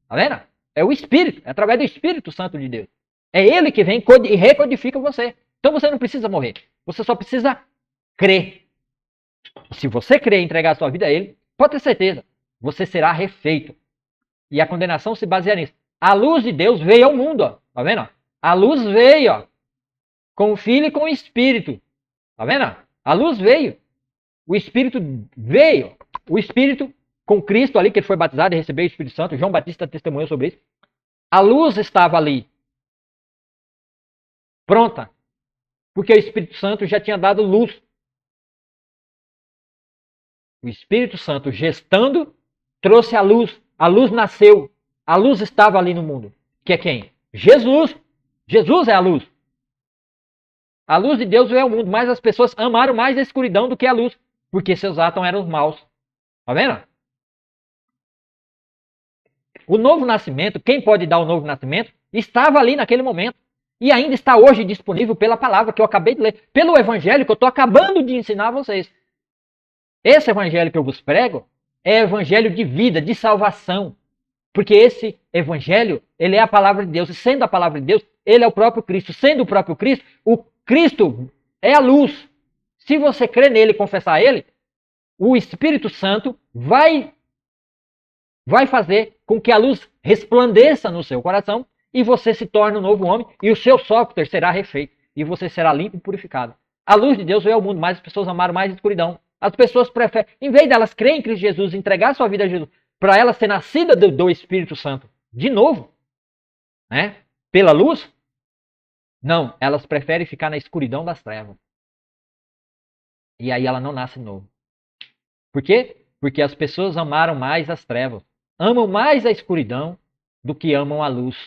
Tá vendo? É o Espírito, é através do Espírito Santo de Deus. É ele que vem e recodifica você. Então você não precisa morrer. Você só precisa crer. Se você crer e entregar a sua vida a ele, pode ter certeza, você será refeito. E a condenação se baseia nisso. A luz de Deus veio ao mundo. Ó. Tá vendo? A luz veio, ó, com o Filho e com o Espírito. Tá vendo? A luz veio. O Espírito veio. O Espírito com Cristo ali, que ele foi batizado e recebeu o Espírito Santo. João Batista testemunhou sobre isso. A luz estava ali. Pronta. Porque o Espírito Santo já tinha dado luz. O Espírito Santo gestando trouxe a luz. A luz nasceu. A luz estava ali no mundo. Que é quem? Jesus. Jesus é a luz. A luz de Deus veio ao mundo, mas as pessoas amaram mais a escuridão do que a luz, porque seus atos eram os maus. Tá vendo? O novo nascimento, quem pode dar o novo nascimento, estava ali naquele momento. E ainda está hoje disponível pela palavra que eu acabei de ler, pelo evangelho que eu estou acabando de ensinar a vocês. Esse evangelho que eu vos prego é evangelho de vida, de salvação. Porque esse evangelho, ele é a palavra de Deus. E sendo a palavra de Deus, ele é o próprio Cristo. Sendo o próprio Cristo, o Cristo é a luz. Se você crer nele e confessar ele, o Espírito Santo vai fazer com que a luz resplandeça no seu coração e você se torne um novo homem e o seu software será refeito e você será limpo e purificado. A luz de Deus veio ao mundo, mas as pessoas amaram mais a escuridão. As pessoas preferem, em vez delas crerem em Cristo Jesus, entregar sua vida a Jesus, para ela ser nascida do Espírito Santo de novo, né, pela luz, não, elas preferem ficar na escuridão das trevas. E aí ela não nasce de novo. Por quê? Porque as pessoas amaram mais as trevas. Amam mais a escuridão do que amam a luz.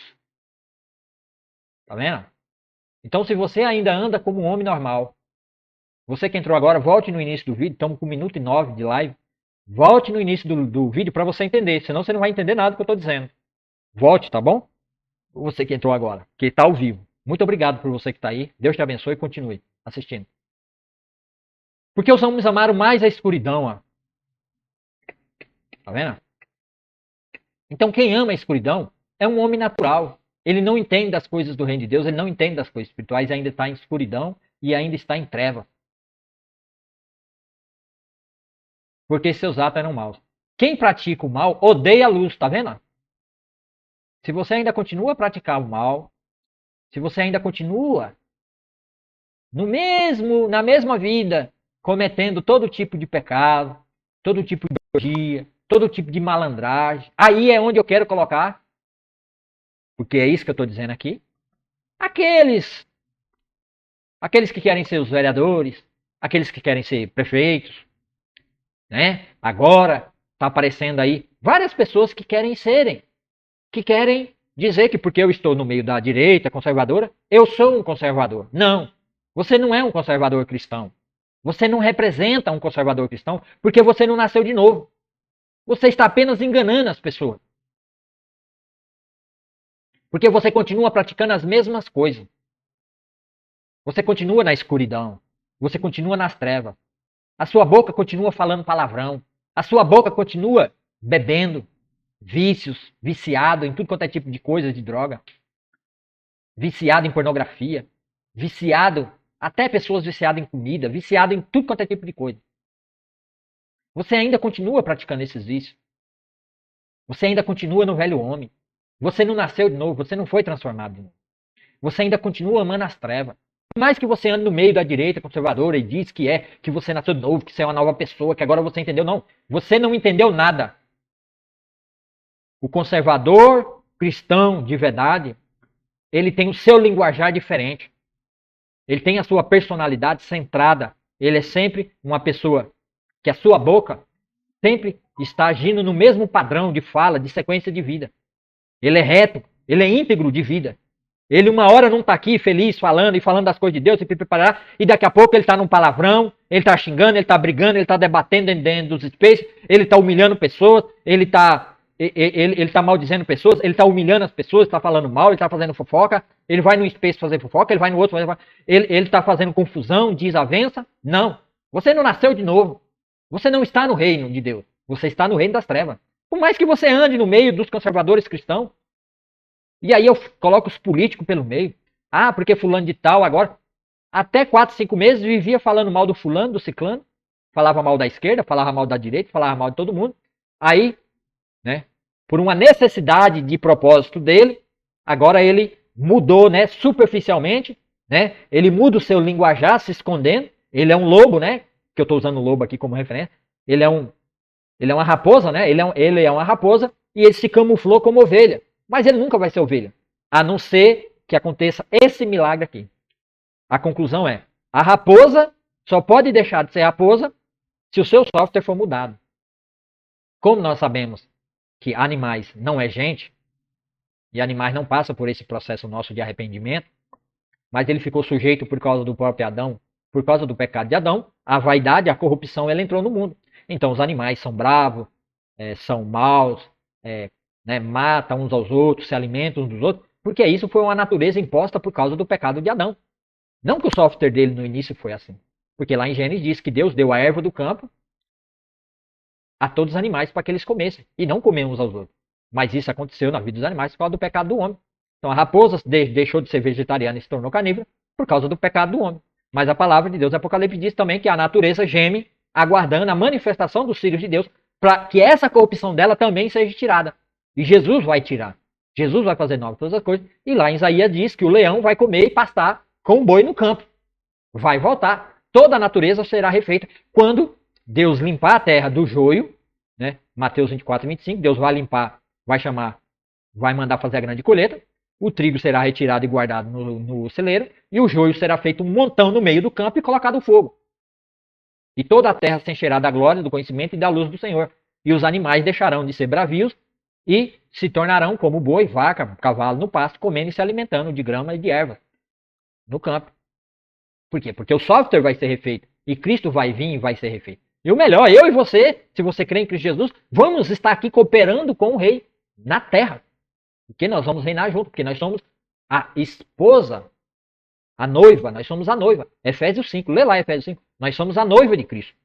Tá vendo? Então, se você ainda anda como um homem normal, você que entrou agora, volte no início do vídeo, estamos com 1 minuto e 9 de live. Volte no início do vídeo para você entender, senão você não vai entender nada do que eu estou dizendo. Volte, tá bom? Você que entrou agora, que está ao vivo. Muito obrigado por você que está aí. Deus te abençoe e continue assistindo. Porque os homens amaram mais a escuridão, ó. Tá vendo? Então quem ama a escuridão é um homem natural. Ele não entende das coisas do reino de Deus, ele não entende das coisas espirituais, ainda está em escuridão e ainda está em treva. Porque seus atos eram maus. Quem pratica o mal odeia a luz, tá vendo? Se você ainda continua a praticar o mal, se você ainda continua na mesma vida, cometendo todo tipo de pecado, todo tipo de orgia, todo tipo de malandragem, aí é onde eu quero colocar, porque é isso que eu estou dizendo aqui, aqueles que querem ser os vereadores, aqueles que querem ser prefeitos, né? Agora está aparecendo aí várias pessoas que querem dizer que porque eu estou no meio da direita conservadora, eu sou um conservador. Não, você não é um conservador cristão. Você não representa um conservador cristão porque você não nasceu de novo. Você está apenas enganando as pessoas. Porque você continua praticando as mesmas coisas. Você continua na escuridão. Você continua nas trevas. A sua boca continua falando palavrão. A sua boca continua bebendo vícios, viciado em tudo quanto é tipo de coisa, de droga. Viciado em pornografia. Viciado, até pessoas viciadas em comida. Viciado em tudo quanto é tipo de coisa. Você ainda continua praticando esses vícios. Você ainda continua no velho homem. Você não nasceu de novo, você não foi transformado de novo. Você ainda continua amando as trevas. Por mais que você ande no meio da direita conservadora e diz que você nasceu de novo, que você é uma nova pessoa, que agora você entendeu. Não, você não entendeu nada. O conservador cristão de verdade, ele tem o seu linguajar diferente. Ele tem a sua personalidade centrada. Ele é sempre uma pessoa que a sua boca sempre está agindo no mesmo padrão de fala, de sequência de vida. Ele é reto, ele é íntegro de vida. Ele uma hora não está aqui feliz falando das coisas de Deus e preparar, e daqui a pouco ele está num palavrão, ele está xingando, ele está brigando, ele está debatendo dentro dos spaces, ele está humilhando pessoas, ele está maldizendo pessoas, ele está humilhando as pessoas, está falando mal, ele está fazendo fofoca, ele vai num space fazer fofoca, ele vai no outro, ele está fazendo confusão, desavença. Não, você não nasceu de novo. Você não está no reino de Deus, você está no reino das trevas. Por mais que você ande no meio dos conservadores cristãos, e aí eu coloco os políticos pelo meio. Ah, porque fulano de tal agora, até 4, 5 meses vivia falando mal do fulano, do ciclano, falava mal da esquerda, falava mal da direita, falava mal de todo mundo. Aí, né, por uma necessidade de propósito dele, agora ele mudou, né, superficialmente, né, ele muda o seu linguajar se escondendo, ele é um lobo, né, que eu estou usando o lobo aqui como referência, ele é uma raposa, né, ele é uma raposa e ele se camuflou como ovelha. Mas ele nunca vai ser ovelha, a não ser que aconteça esse milagre aqui. A conclusão é, a raposa só pode deixar de ser raposa se o seu software for mudado. Como nós sabemos que animais não é gente, e animais não passam por esse processo nosso de arrependimento, mas ele ficou sujeito por causa do próprio Adão, por causa do pecado de Adão, a vaidade, a corrupção, ela entrou no mundo. Então os animais são bravos, são maus, né, matam uns aos outros, se alimentam uns dos outros, porque isso foi uma natureza imposta por causa do pecado de Adão. Não que o software dele no início foi assim. Porque lá em Gênesis diz que Deus deu a erva do campo a todos os animais para que eles comessem, e não comer uns aos outros. Mas isso aconteceu na vida dos animais por causa do pecado do homem. Então a raposa deixou de ser vegetariana e se tornou carnívora por causa do pecado do homem. Mas a palavra de Deus, Apocalipse, diz também que a natureza geme, aguardando a manifestação dos filhos de Deus, para que essa corrupção dela também seja tirada. E Jesus vai tirar. Jesus vai fazer nova todas as coisas. E lá em Isaías diz que o leão vai comer e pastar com o boi no campo. Vai voltar. Toda a natureza será refeita quando Deus limpar a terra do joio, né? Mateus 24, 25, Deus vai limpar, vai mandar fazer a grande colheita. O trigo será retirado e guardado no celeiro, e o joio será feito um montão no meio do campo e colocado no fogo. E toda a terra se encherá da glória, do conhecimento e da luz do Senhor. E os animais deixarão de ser bravios e se tornarão como boi, vaca, cavalo no pasto, comendo e se alimentando de grama e de erva no campo. Por quê? Porque o software vai ser refeito e Cristo vai vir e vai ser refeito. E o melhor, eu e você, se você crê em Cristo Jesus, vamos estar aqui cooperando com o rei na terra. Porque nós vamos reinar junto, porque nós somos a esposa, a noiva, nós somos a noiva. Efésios 5, lê lá Efésios 5. Nós somos a noiva de Cristo.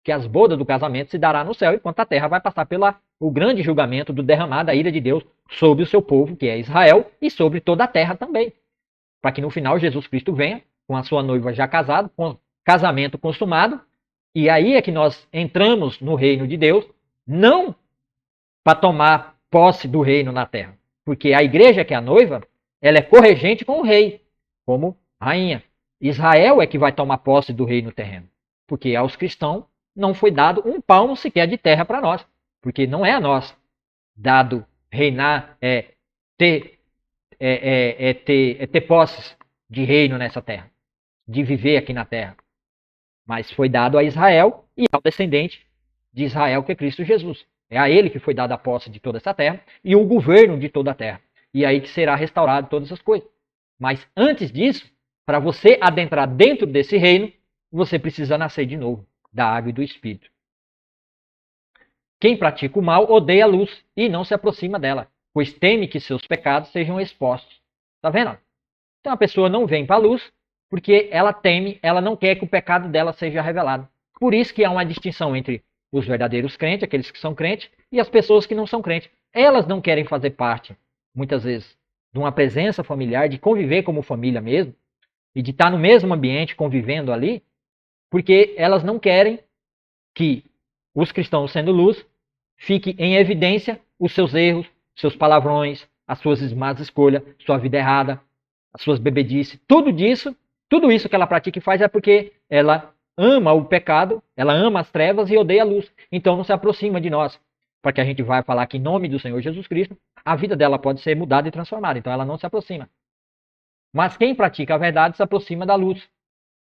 Que as bodas do casamento se dará no céu, enquanto a terra vai passar pelo grande julgamento do derramar da ira de Deus sobre o seu povo, que é Israel, e sobre toda a terra também. Para que no final Jesus Cristo venha, com a sua noiva já casada, com casamento consumado, e aí é que nós entramos no reino de Deus, não para tomar posse do reino na terra. Porque a igreja, que é a noiva, ela é corregente com o rei, como rainha. Israel é que vai tomar posse do reino terreno. Porque aos cristãos não foi dado um palmo sequer de terra para nós. Porque não é a nós dado reinar, ter posses de reino nessa terra. De viver aqui na terra. Mas foi dado a Israel e ao descendente de Israel, que é Cristo Jesus. É a ele que foi dada a posse de toda essa terra e o governo de toda a terra. E aí que será restaurado todas as coisas. Mas antes disso, para você adentrar dentro desse reino, você precisa nascer de novo, da água e do Espírito. Quem pratica o mal odeia a luz e não se aproxima dela, pois teme que seus pecados sejam expostos. Tá vendo? Então a pessoa não vem para a luz porque ela teme, ela não quer que o pecado dela seja revelado. Por isso que há uma distinção entre os verdadeiros crentes, aqueles que são crentes, e as pessoas que não são crentes. Elas não querem fazer parte, muitas vezes, de uma presença familiar, de conviver como família mesmo, e de estar no mesmo ambiente, convivendo ali, porque elas não querem que os cristãos, sendo luz, fique em evidência os seus erros, seus palavrões, as suas más escolhas, sua vida errada, as suas bebedices, tudo isso que ela pratica e faz é porque ela ama o pecado, ela ama as trevas e odeia a luz. Então não se aproxima de nós, para que a gente vai falar que em nome do Senhor Jesus Cristo, a vida dela pode ser mudada e transformada. Então ela não se aproxima. Mas quem pratica a verdade se aproxima da luz,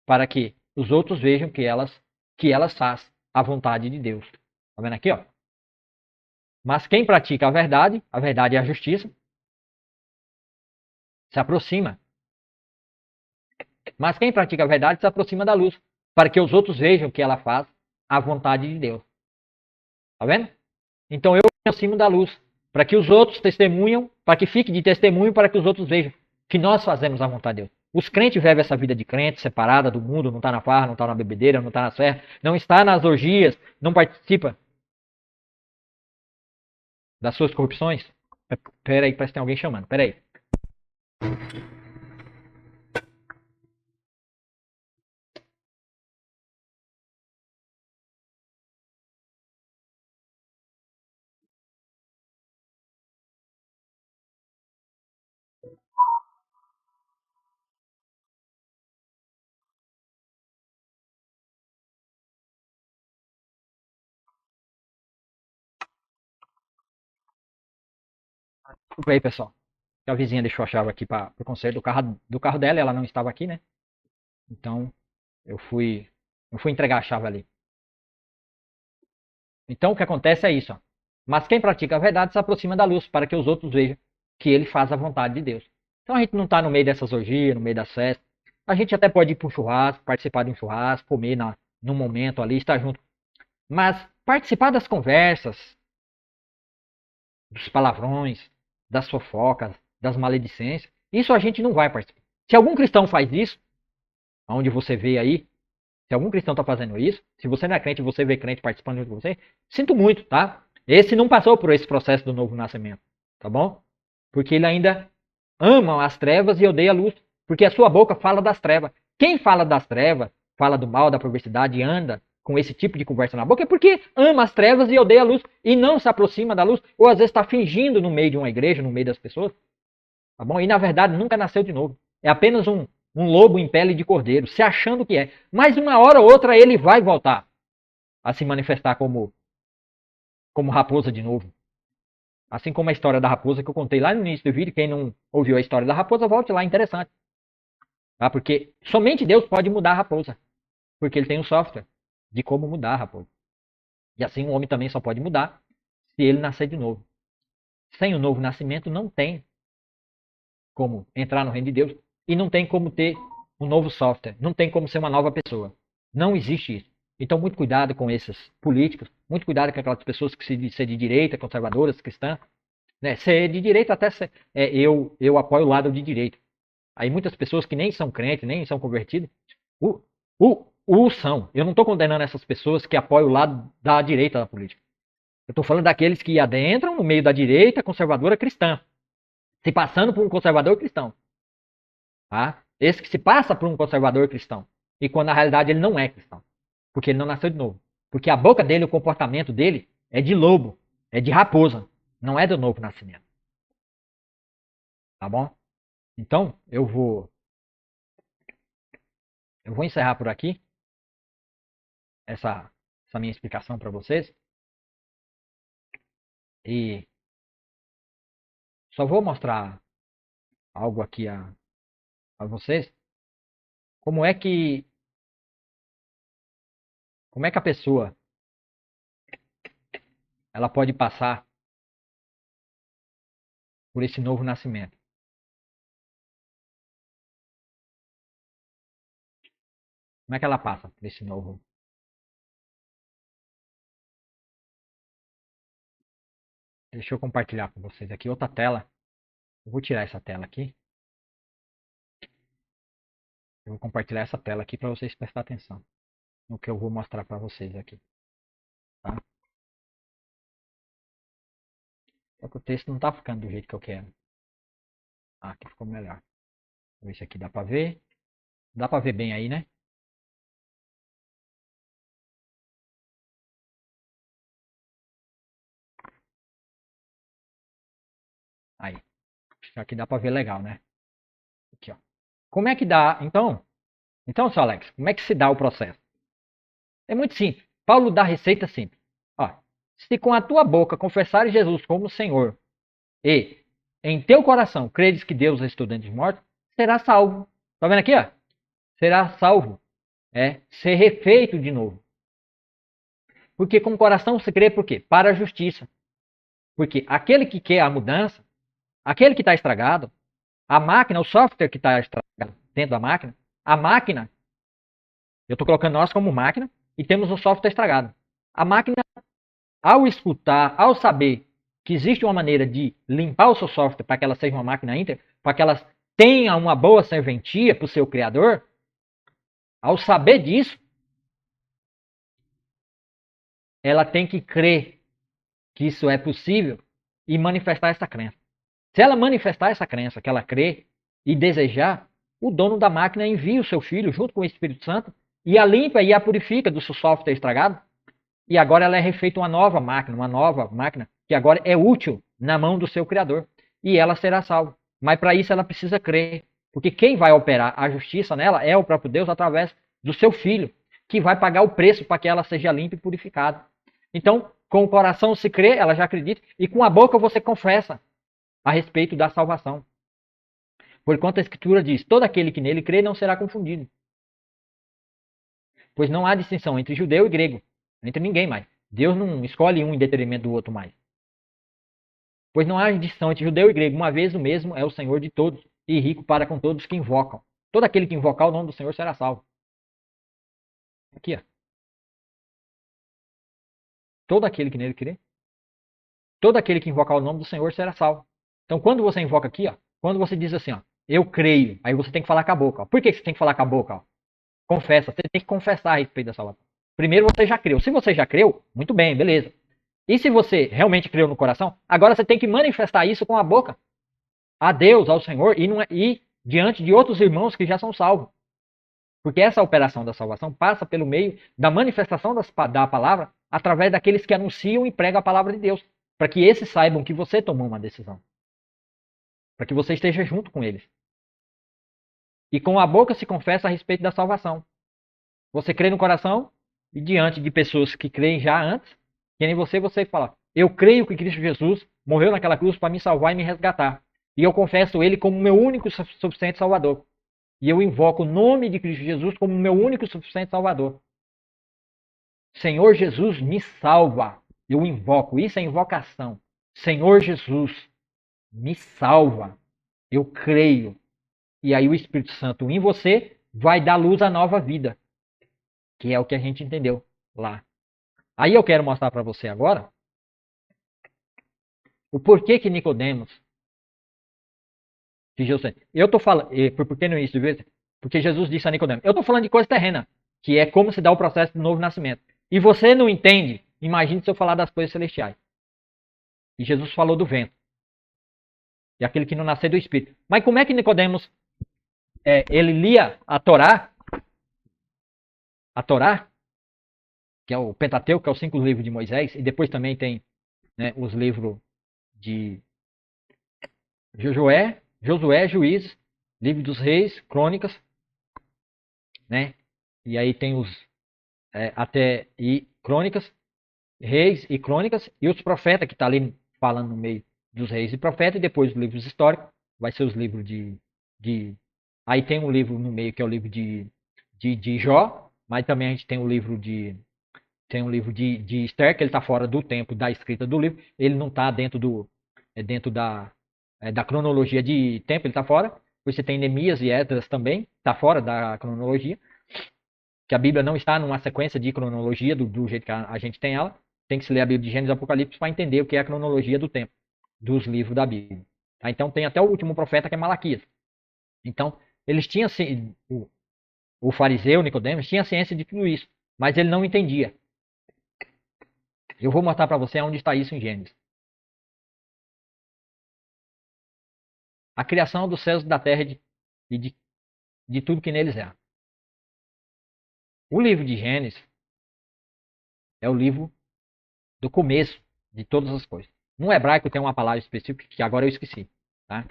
para que os outros vejam que elas fazem a vontade de Deus. Tá vendo aqui, ó? Mas quem pratica a verdade é a justiça, se aproxima. Mas quem pratica a verdade se aproxima da luz, para que os outros vejam que ela faz a vontade de Deus. Tá vendo? Então eu me aproximo da luz, para que os outros testemunham, para que fique de testemunho, para que os outros vejam que nós fazemos a vontade de Deus. Os crentes vivem essa vida de crente, separada do mundo, não está na farra, não está na bebedeira, não está na serra, não está nas orgias, não participa das suas corrupções. Pera aí, parece que tem alguém chamando. Pera aí. Desculpa aí, pessoal. A vizinha deixou a chave aqui para o conserto do carro dela, ela não estava aqui, né? Então eu fui entregar a chave ali. Então o que acontece é isso, ó. Mas quem pratica a verdade se aproxima da luz, para que os outros vejam que ele faz a vontade de Deus. Então a gente não está no meio dessas orgias, no meio das festas. A gente até pode ir para um churrasco, participar de um churrasco, comer num momento ali, estar junto. Mas participar das conversas, dos palavrões, das fofocas, das maledicências, isso a gente não vai participar. Se algum cristão faz isso, onde você vê aí, Se algum cristão está fazendo isso, se você não é crente e você vê crente participando junto com você, sinto muito, tá? Esse não passou por esse processo do novo nascimento, tá bom? Porque ele ainda ama as trevas e odeia a luz, porque a sua boca fala das trevas. Quem fala das trevas, fala do mal, da perversidade e anda com esse tipo de conversa na boca é porque ama as trevas e odeia a luz e não se aproxima da luz, ou às vezes está fingindo no meio de uma igreja, no meio das pessoas, tá bom? E na verdade nunca nasceu de novo. É apenas um lobo em pele de cordeiro, se achando que é. Mas uma hora ou outra ele vai voltar a se manifestar como raposa de novo. Assim como a história da raposa que eu contei lá no início do vídeo. Quem não ouviu a história da raposa, volte lá, interessante. Tá? Porque somente Deus pode mudar a raposa. Porque ele tem um software de como mudar a raposa. E assim o homem também só pode mudar se ele nascer de novo. Sem o novo nascimento não tem como entrar no reino de Deus. E não tem como ter um novo software. Não tem como ser uma nova pessoa. Não existe isso. Então, muito cuidado com esses políticos. Muito cuidado com aquelas pessoas que se dizem de direita, conservadoras, cristãs. Né? Ser de direita até ser, eu apoio o lado de direita. Aí muitas pessoas que nem são crentes, nem são convertidas, são. Eu não estou condenando essas pessoas que apoiam o lado da direita da política. Eu estou falando daqueles que adentram no meio da direita conservadora cristã. Se passando por um conservador cristão. Tá? Esse que se passa por um conservador cristão. E quando na realidade ele não é cristão. Porque ele não nasceu de novo. Porque a boca dele, o comportamento dele é de lobo, é de raposa. Não é do novo nascimento. Tá bom? Então, eu vou encerrar por aqui essa minha explicação para vocês. E só vou mostrar algo aqui a vocês. Como é que a pessoa ela pode passar por esse novo nascimento. Como é que ela passa por esse novo? Deixa eu compartilhar com vocês aqui outra tela. Eu vou tirar essa tela aqui. Eu vou compartilhar essa tela aqui para vocês prestar atenção no que eu vou mostrar para vocês aqui. Tá? Só que o texto não está ficando do jeito que eu quero. Ah, aqui ficou melhor. Vou ver se aqui dá para ver. Dá para ver bem aí, né? Aí. Acho que aqui dá para ver legal, né? Aqui, ó. Como é que dá? Então, seu Alex, como é que se dá o processo? É muito simples. Paulo dá receita simples. Ó, se com a tua boca confessares Jesus como Senhor e em teu coração credes que Deus ressuscitou dentre os mortos, será salvo. Tá vendo aqui, ó? Será salvo. É ser refeito de novo. Porque com o coração se crê por quê? Para a justiça. Porque aquele que quer a mudança, aquele que está estragado, a máquina, o software que está estragado dentro da máquina, a máquina, eu estou colocando nós como máquina e temos um software estragado. A máquina, ao escutar, ao saber que existe uma maneira de limpar o seu software para que ela seja uma máquina íntegra, para que ela tenha uma boa serventia para o seu criador, ao saber disso, ela tem que crer que isso é possível e manifestar essa crença. Se ela manifestar essa crença, que ela crê e desejar, o dono da máquina envia o seu filho junto com o Espírito Santo e a limpa e a purifica do seu software estragado. E agora ela é refeita uma nova máquina que agora é útil na mão do seu Criador. E ela será salva. Mas para isso ela precisa crer. Porque quem vai operar a justiça nela é o próprio Deus através do seu filho, que vai pagar o preço para que ela seja limpa e purificada. Então, com o coração se crê, ela já acredita, e com a boca você confessa a respeito da salvação. Porquanto a Escritura diz: todo aquele que nele crê não será confundido. Pois não há distinção entre judeu e grego, entre ninguém mais. Deus não escolhe um em detrimento do outro mais. Pois não há distinção entre judeu e grego, uma vez o mesmo é o Senhor de todos, e rico para com todos que invocam. Todo aquele que invocar o nome do Senhor será salvo. Aqui, ó. Todo aquele que nele crê, todo aquele que invocar o nome do Senhor será salvo. Então, quando você invoca aqui, ó, quando você diz assim, ó, eu creio, aí você tem que falar com a boca. Ó. Por que você tem que falar com a boca? Ó? confessa. Você tem que confessar a respeito da salvação. Primeiro você já creu. Se você já creu, muito bem, beleza. E se você realmente creu no coração, agora você tem que manifestar isso com a boca a Deus, ao Senhor e diante de outros irmãos que já são salvos. Porque essa operação da salvação passa pelo meio da manifestação da palavra através daqueles que anunciam e pregam a palavra de Deus. Para que esses saibam que você tomou uma decisão. Para que você esteja junto com eles. E com a boca se confessa a respeito da salvação. Você crê no coração e diante de pessoas que creem já antes, que nem você fala, eu creio que Cristo Jesus morreu naquela cruz para me salvar e me resgatar. E eu confesso Ele como meu único e suficiente Salvador. E eu invoco o nome de Cristo Jesus como meu único e suficiente Salvador. Senhor Jesus, me salva. Eu invoco. Isso é invocação. Senhor Jesus, me salva. Eu creio. E aí o Espírito Santo em você vai dar luz à nova vida. Que é o que a gente entendeu lá. Aí eu quero mostrar para você agora o porquê que Nicodemos. Eu estou falando, porque no início do vídeo, porque Jesus disse a Nicodemos, eu estou falando de coisa terrena, que é como se dá o processo do novo nascimento. E você não entende, imagine se eu falar das coisas celestiais. E Jesus falou do vento. E aquele que não nasceu do Espírito. Mas como é que Nicodemos, ele lia a Torá, que é o Pentateuco, que é os 5 livros de Moisés, e depois também tem, né, os livros de Josué, Juízes, Livro dos Reis, Crônicas, né? E aí tem os Crônicas, Reis e Crônicas, e os profetas que está ali falando no meio dos reis e profetas, e depois os livros históricos, vai ser os livros aí tem um livro no meio que é o livro de Jó, mas também a gente tem o livro de Esther, que ele está fora do tempo da escrita do livro, ele não está dentro da cronologia de tempo, ele está fora. Você tem Neemias e Esdras também, está fora da cronologia, que a Bíblia não está numa sequência de cronologia do jeito que a gente tem ela. Tem que se ler a Bíblia de Gênesis e Apocalipse para entender o que é a cronologia do tempo, dos livros da Bíblia. Tá? Então tem até o último profeta, que é Malaquias. Então, eles tinham, o fariseu Nicodemos tinha ciência de tudo isso, mas ele não entendia. Eu vou mostrar para você onde está isso em Gênesis. A criação dos céus e da terra e de tudo que neles é. O livro de Gênesis é o livro do começo de todas as coisas. No hebraico tem uma palavra específica que agora eu esqueci. Tá?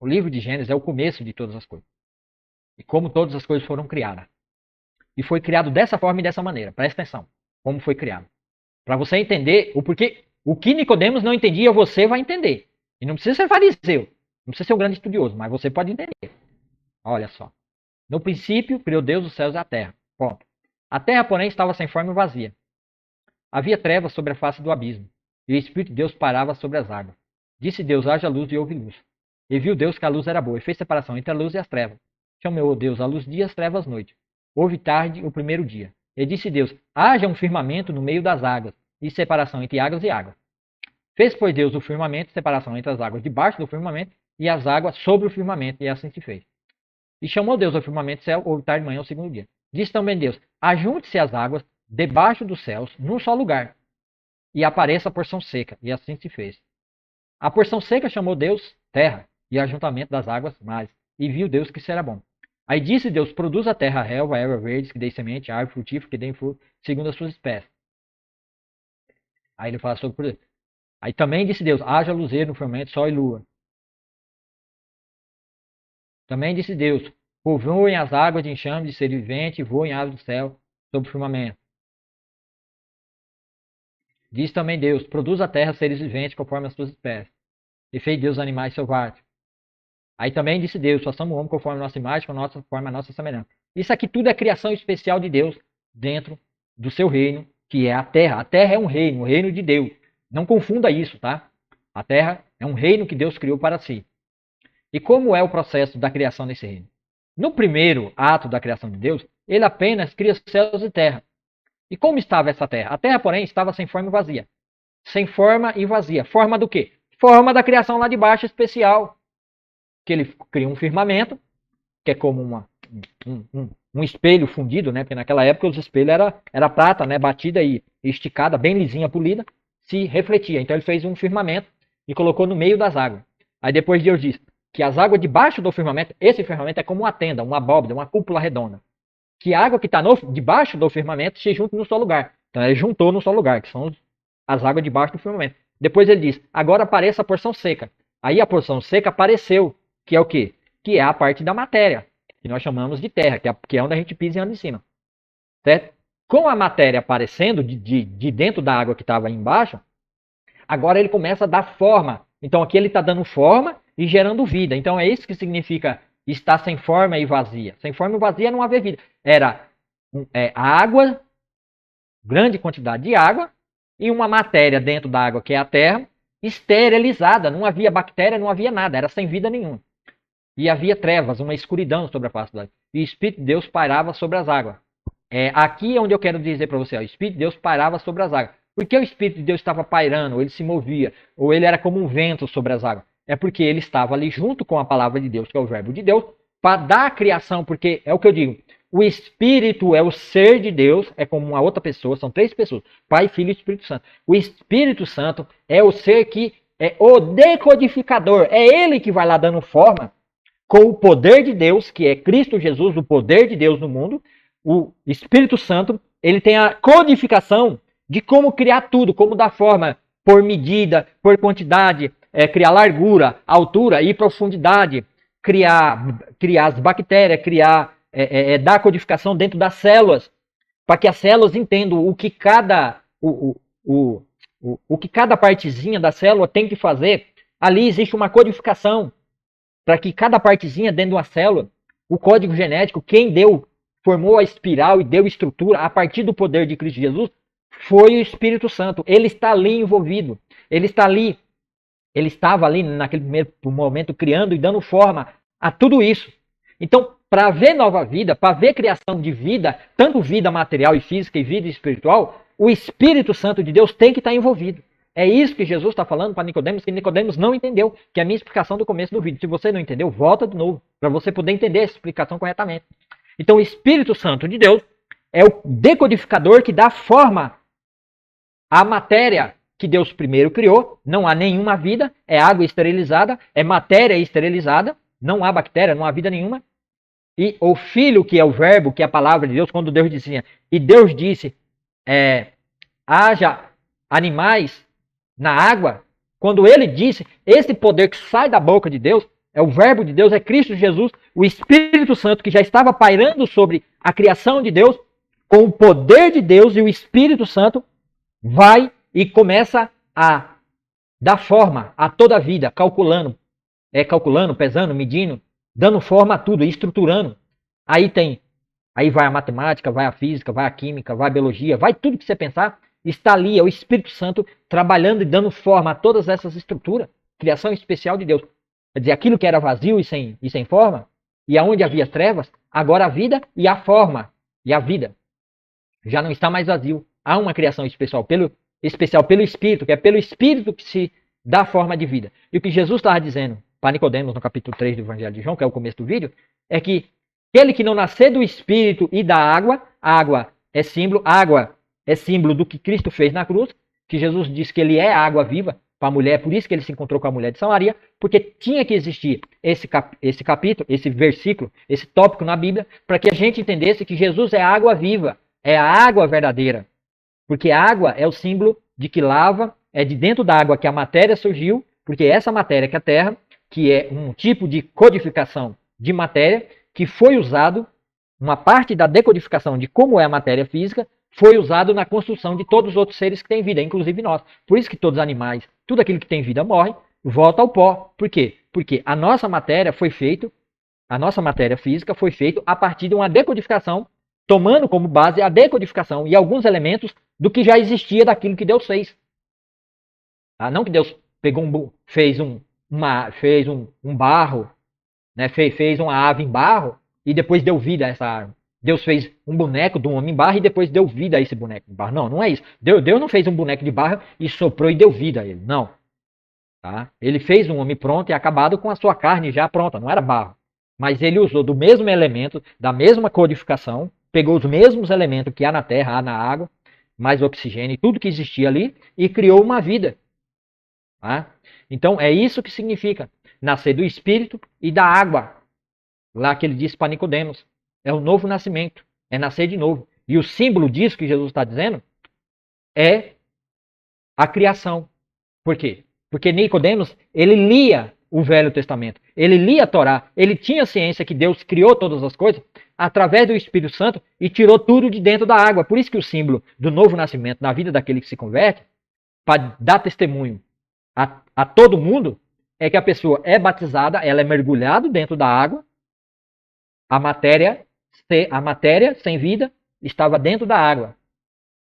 O livro de Gênesis é o começo de todas as coisas. E como todas as coisas foram criadas. E foi criado dessa forma e dessa maneira. Presta atenção. Como foi criado. Para você entender o porquê. O que Nicodemos não entendia, você vai entender. E não precisa ser fariseu. Não precisa ser um grande estudioso, mas você pode entender. Olha só. No princípio, criou Deus os céus e a terra. Ponto. A terra, porém, estava sem forma e vazia. Havia trevas sobre a face do abismo. E o Espírito de Deus parava sobre as águas. Disse Deus, haja luz, e houve luz. E viu Deus que a luz era boa, e fez separação entre a luz e as trevas. Chamou Deus a luz dia, as trevas noite. Houve tarde o primeiro dia. E disse Deus, haja um firmamento no meio das águas, e separação entre águas e águas. Fez, pois, Deus o firmamento, separação entre as águas debaixo do firmamento, e as águas sobre o firmamento, e assim se fez. E chamou Deus ao firmamento céu, houve tarde de manhã, o segundo dia. Disse também Deus, ajunte-se as águas debaixo dos céus, num só lugar, e apareça a porção seca, e assim se fez. A porção seca chamou Deus terra, e ajuntamento das águas mares, e viu Deus que isso era bom. Aí disse Deus, produz a terra relva, erva verde, que dê semente, árvore frutífera, que dê fruto, segundo as suas espécies. Aí ele fala sobre... Aí também disse Deus, haja luzeiro no firmamento, sol e lua. Também disse Deus, povoem as águas de enxame de ser vivente, e voem aves do céu sobre o firmamento. Diz também Deus, produz a terra seres viventes conforme as suas espécies. E fez Deus animais selváticos. Aí também disse Deus, façamos o homem conforme a nossa imagem, conforme a nossa semelhança. Isso aqui tudo é criação especial de Deus dentro do seu reino, que é a terra. A terra é um reino, o reino de Deus. Não confunda isso, tá? A terra é um reino que Deus criou para si. E como é o processo da criação desse reino? No primeiro ato da criação de Deus, ele apenas cria céus e terra. E como estava essa terra? A terra, porém, estava sem forma e vazia. Sem forma e vazia. Forma do quê? Forma da criação lá de baixo especial. Que ele cria um firmamento, que é como um espelho fundido, né? Porque naquela época os espelhos era prata, né? Batida e esticada, bem lisinha, polida, se refletia. Então ele fez um firmamento e colocou no meio das águas. Aí depois Deus diz que as águas debaixo do firmamento, esse firmamento é como uma tenda, uma abóbora, uma cúpula redonda. Que a água que está debaixo do firmamento se junte no só lugar. Então ele juntou no só lugar, que são as águas debaixo do firmamento. Depois ele diz, agora apareça a porção seca. Aí a porção seca apareceu, que é o quê? Que é a parte da matéria, que nós chamamos de terra, que é onde a gente pisa e anda em cima. Certo? Com a matéria aparecendo de dentro da água que estava aí embaixo, agora ele começa a dar forma. Então aqui ele está dando forma e gerando vida. Então é isso que significa estar sem forma e vazia. Sem forma e vazia não haver vida. Era água, grande quantidade de água, e uma matéria dentro da água, que é a terra, esterilizada. Não havia bactéria, não havia nada. Era sem vida nenhuma. E havia trevas, uma escuridão sobre a face da água. E o Espírito de Deus pairava sobre as águas. Aqui é onde eu quero dizer para você. O Espírito de Deus pairava sobre as águas. Por que o Espírito de Deus estava pairando, ou ele se movia, ou ele era como um vento sobre as águas? É porque ele estava ali junto com a palavra de Deus, que é o verbo de Deus, para dar a criação, porque é o que eu digo, o Espírito é o ser de Deus, é como uma outra pessoa, são três pessoas, Pai, Filho e Espírito Santo. O Espírito Santo é o ser que é o decodificador, é ele que vai lá dando forma, com o poder de Deus, que é Cristo Jesus, o poder de Deus no mundo. O Espírito Santo, ele tem a codificação de como criar tudo, como dar forma por medida, por quantidade, criar largura, altura e profundidade, criar as bactérias, dar codificação dentro das células, para que as células entendam o que cada partezinha da célula tem que fazer. Ali existe uma codificação, para que cada partezinha dentro de uma célula, o código genético, quem formou a espiral e deu estrutura a partir do poder de Cristo Jesus, foi o Espírito Santo. Ele está ali envolvido. Ele estava ali naquele primeiro momento criando e dando forma a tudo isso. Então, para haver nova vida, para haver criação de vida, tanto vida material e física e vida espiritual, o Espírito Santo de Deus tem que estar envolvido. É isso que Jesus está falando para Nicodemos, que Nicodemos não entendeu, que é a minha explicação do começo do vídeo. Se você não entendeu, volta de novo, para você poder entender essa explicação corretamente. Então, o Espírito Santo de Deus é o decodificador que dá forma à matéria que Deus primeiro criou. Não há nenhuma vida, é água esterilizada, é matéria esterilizada, não há bactéria, não há vida nenhuma. E o Filho, que é o verbo, que é a palavra de Deus, quando Deus dizia, e Deus disse, haja animais na água, quando ele disse, esse poder que sai da boca de Deus, é o verbo de Deus, é Cristo Jesus, o Espírito Santo que já estava pairando sobre a criação de Deus, com o poder de Deus, e o Espírito Santo vai e começa a dar forma a toda a vida, calculando, pesando, medindo, dando forma a tudo, estruturando. Aí vai a matemática, vai a física, vai a química, vai a biologia, vai tudo que você pensar, está ali, é o Espírito Santo trabalhando e dando forma a todas essas estruturas, criação especial de Deus. Quer dizer, aquilo que era vazio e sem forma, e aonde havia trevas, agora a vida e a forma, e a vida. Já não está mais vazio. Há uma criação especial pelo Espírito, que é pelo Espírito que se dá forma de vida. E o que Jesus estava dizendo para Nicodemos no capítulo 3 do Evangelho de João, que é o começo do vídeo, é que aquele que não nascer do Espírito e da água, água é símbolo do que Cristo fez na cruz, que Jesus disse que ele é a água viva para a mulher, por isso que ele se encontrou com a mulher de Samaria, porque tinha que existir esse capítulo, esse versículo, esse tópico na Bíblia, para que a gente entendesse que Jesus é a água viva, é a água verdadeira. Porque a água é o símbolo de que lava, é de dentro da água que a matéria surgiu, porque essa matéria que é a terra, que é um tipo de codificação de matéria, que foi usado, uma parte da decodificação de como é a matéria física, foi usado na construção de todos os outros seres que têm vida, inclusive nós. Por isso que todos os animais, tudo aquilo que tem vida morre, volta ao pó. Por quê? Porque a nossa matéria física foi feita a partir de uma decodificação, tomando como base a decodificação e alguns elementos do que já existia daquilo que Deus fez. Não que Deus pegou fez um barro, né? fez uma ave em barro e depois deu vida a essa árvore. Deus fez um boneco de um homem em barro e depois deu vida a esse boneco de barro. Não, não é isso. Deus não fez um boneco de barro e soprou e deu vida a ele. Não. Tá? Ele fez um homem pronto e acabado com a sua carne já pronta. Não era barro. mas ele usou do mesmo elemento, da mesma codificação, pegou os mesmos elementos que há na terra, há na água, mais oxigênio e tudo que existia ali, e criou uma vida. Tá? Então é isso que significa nascer do Espírito e da água. Lá que ele disse para Nicodemos. É o novo nascimento, é nascer de novo. E o símbolo disso que Jesus está dizendo é a criação. Por quê? Porque Nicodemos, ele lia o Velho Testamento, ele lia a Torá, ele tinha ciência que Deus criou todas as coisas através do Espírito Santo e tirou tudo de dentro da água. Por isso que o símbolo do novo nascimento na vida daquele que se converte, para dar testemunho a todo mundo, é que a pessoa é batizada, ela é mergulhada dentro da água, a matéria sem vida estava dentro da água.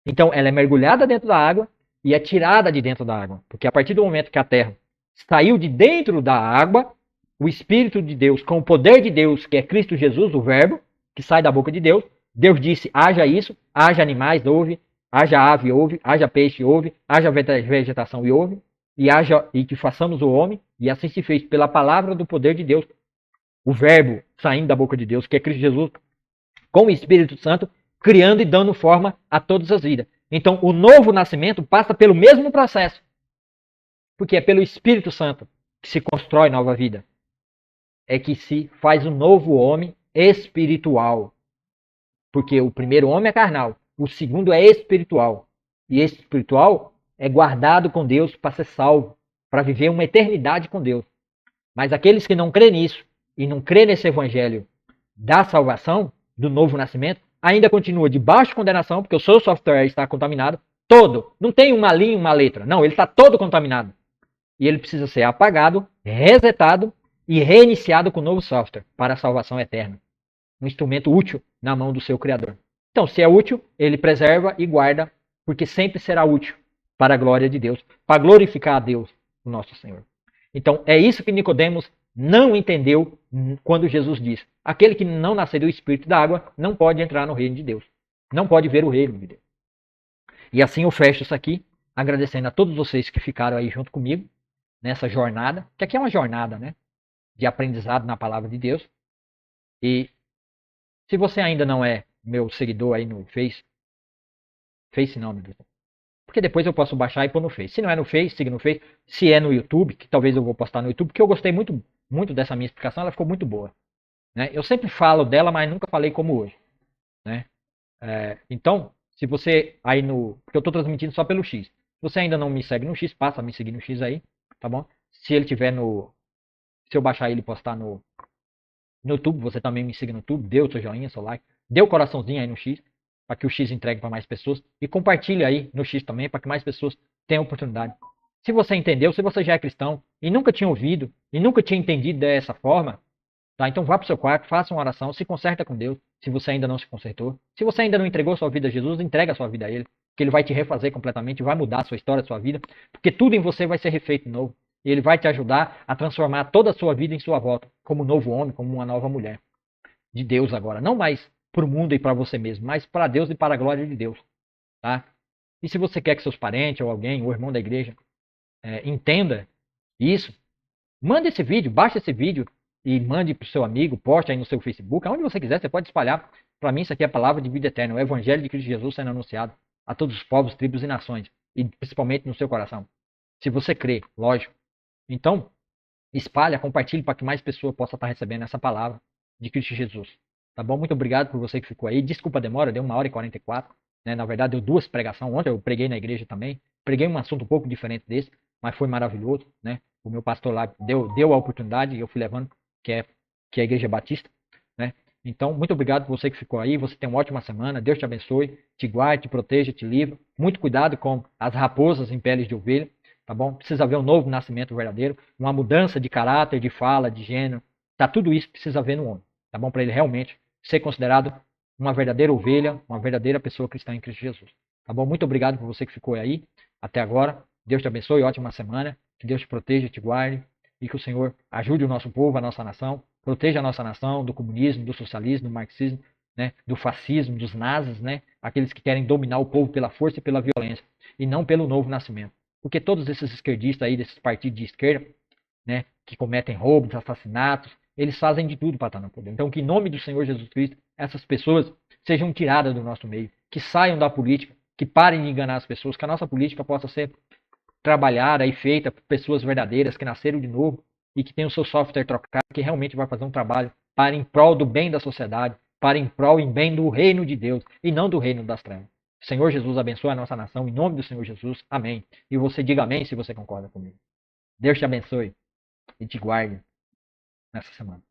Então ela é mergulhada dentro da água e é tirada de dentro da água. Porque a partir do momento que a terra saiu de dentro da água, o Espírito de Deus, com o poder de Deus, que é Cristo Jesus, o Verbo, que sai da boca de Deus, Deus disse, haja isso, haja animais, houve, haja ave, houve, haja peixe, houve, haja vegetação e houve, e que façamos o homem, e assim se fez pela palavra do poder de Deus, o Verbo saindo da boca de Deus, que é Cristo Jesus, com o Espírito Santo, criando e dando forma a todas as vidas. Então, o novo nascimento passa pelo mesmo processo. Porque é pelo Espírito Santo que se constrói nova vida. É que se faz um novo homem espiritual. Porque o primeiro homem é carnal, o segundo é espiritual. E esse espiritual é guardado com Deus para ser salvo, para viver uma eternidade com Deus. Mas aqueles que não crêem nisso, e não crêem nesse evangelho da salvação, do novo nascimento, ainda continua debaixo de condenação, porque o seu software está contaminado, todo. Não tem uma linha, uma letra. Não, ele está todo contaminado. E ele precisa ser apagado, resetado e reiniciado com um novo software para a salvação eterna. Um instrumento útil na mão do seu Criador. Então, se é útil, ele preserva e guarda, porque sempre será útil para a glória de Deus, para glorificar a Deus, o nosso Senhor. Então, é isso que Nicodemos não entendeu quando Jesus disse: aquele que não nascer do Espírito da água não pode entrar no reino de Deus. Não pode ver o reino de Deus. E assim eu fecho isso aqui, agradecendo a todos vocês que ficaram aí junto comigo, nessa jornada, que aqui é uma jornada, né, de aprendizado na palavra de Deus. E se você ainda não é meu seguidor aí no Face não, meu Deus. Porque depois eu posso baixar e pôr no Face. Se não é no Face, siga no Face. Se é no YouTube, que talvez eu vou postar no YouTube, porque eu gostei muito, muito dessa minha explicação, ela ficou muito boa. Né? Eu sempre falo dela, mas nunca falei como hoje. Né? Então, se você aí no... Porque eu estou transmitindo só pelo X. Se você ainda não me segue no X, passa a me seguir no X aí, tá bom? Se ele tiver no... Se eu baixar ele e postar no YouTube, você também me siga no YouTube, dê o seu joinha, seu like, dê o coraçãozinho aí no X, para que o X entregue para mais pessoas. E compartilhe aí no X também, para que mais pessoas tenham oportunidade. Se você entendeu, se você já é cristão e nunca tinha ouvido, e nunca tinha entendido dessa forma, tá? Então vá para o seu quarto, faça uma oração, se conserta com Deus, se você ainda não se consertou. Se você ainda não entregou sua vida a Jesus, entrega a sua vida a Ele, que Ele vai te refazer completamente, vai mudar a sua história, a sua vida, porque tudo em você vai ser refeito de novo. E Ele vai te ajudar a transformar toda a sua vida em sua volta, como um novo homem, como uma nova mulher. De Deus agora, não mais para o mundo e para você mesmo, mas para Deus e para a glória de Deus. Tá? E se você quer que seus parentes ou alguém, ou irmão da igreja, entenda isso, manda esse vídeo, baixa esse vídeo e mande para o seu amigo, poste aí no seu Facebook, aonde você quiser, você pode espalhar. Para mim isso aqui é a palavra de vida eterna, o evangelho de Cristo Jesus sendo anunciado a todos os povos, tribos e nações, e principalmente no seu coração. Se você crê, lógico. Então, espalha, compartilhe para que mais pessoas possam estar recebendo essa palavra de Cristo Jesus. Tá bom? Muito obrigado por você que ficou aí. Desculpa a demora, deu 1h44. Né? Na verdade, deu 2 pregações. Ontem eu preguei na igreja também. Preguei um assunto um pouco diferente desse, mas foi maravilhoso. Né? O meu pastor lá deu a oportunidade e eu fui levando, que é a Igreja Batista. Né? Então, muito obrigado por você que ficou aí. Você tem uma ótima semana. Deus te abençoe, te guarde, te proteja, te livre. Muito cuidado com as raposas em peles de ovelha. Tá bom? Precisa haver um novo nascimento verdadeiro, uma mudança de caráter, de fala, de gênero. Tá, tudo isso precisa haver no homem. Tá bom? Para ele realmente ser considerado uma verdadeira ovelha, uma verdadeira pessoa cristã em Cristo Jesus. Tá bom? Muito obrigado por você que ficou aí até agora. Deus te abençoe, ótima semana. Que Deus te proteja, te guarde e que o Senhor ajude o nosso povo, a nossa nação, proteja a nossa nação do comunismo, do socialismo, do marxismo, né, do fascismo, dos nazis, né, aqueles que querem dominar o povo pela força e pela violência e não pelo novo nascimento. Porque todos esses esquerdistas aí, desses partidos de esquerda, né, que cometem roubos, assassinatos, eles fazem de tudo para estar no poder. Então, que em nome do Senhor Jesus Cristo, essas pessoas sejam tiradas do nosso meio, que saiam da política, que parem de enganar as pessoas, que a nossa política possa ser trabalhada e feita por pessoas verdadeiras que nasceram de novo e que tem o seu software trocado, que realmente vai fazer um trabalho para em prol do bem da sociedade, para em prol e bem do reino de Deus e não do reino das trevas. Senhor Jesus abençoe a nossa nação, em nome do Senhor Jesus, amém. E você diga amém se você concorda comigo. Deus te abençoe e te guarde nessa semana.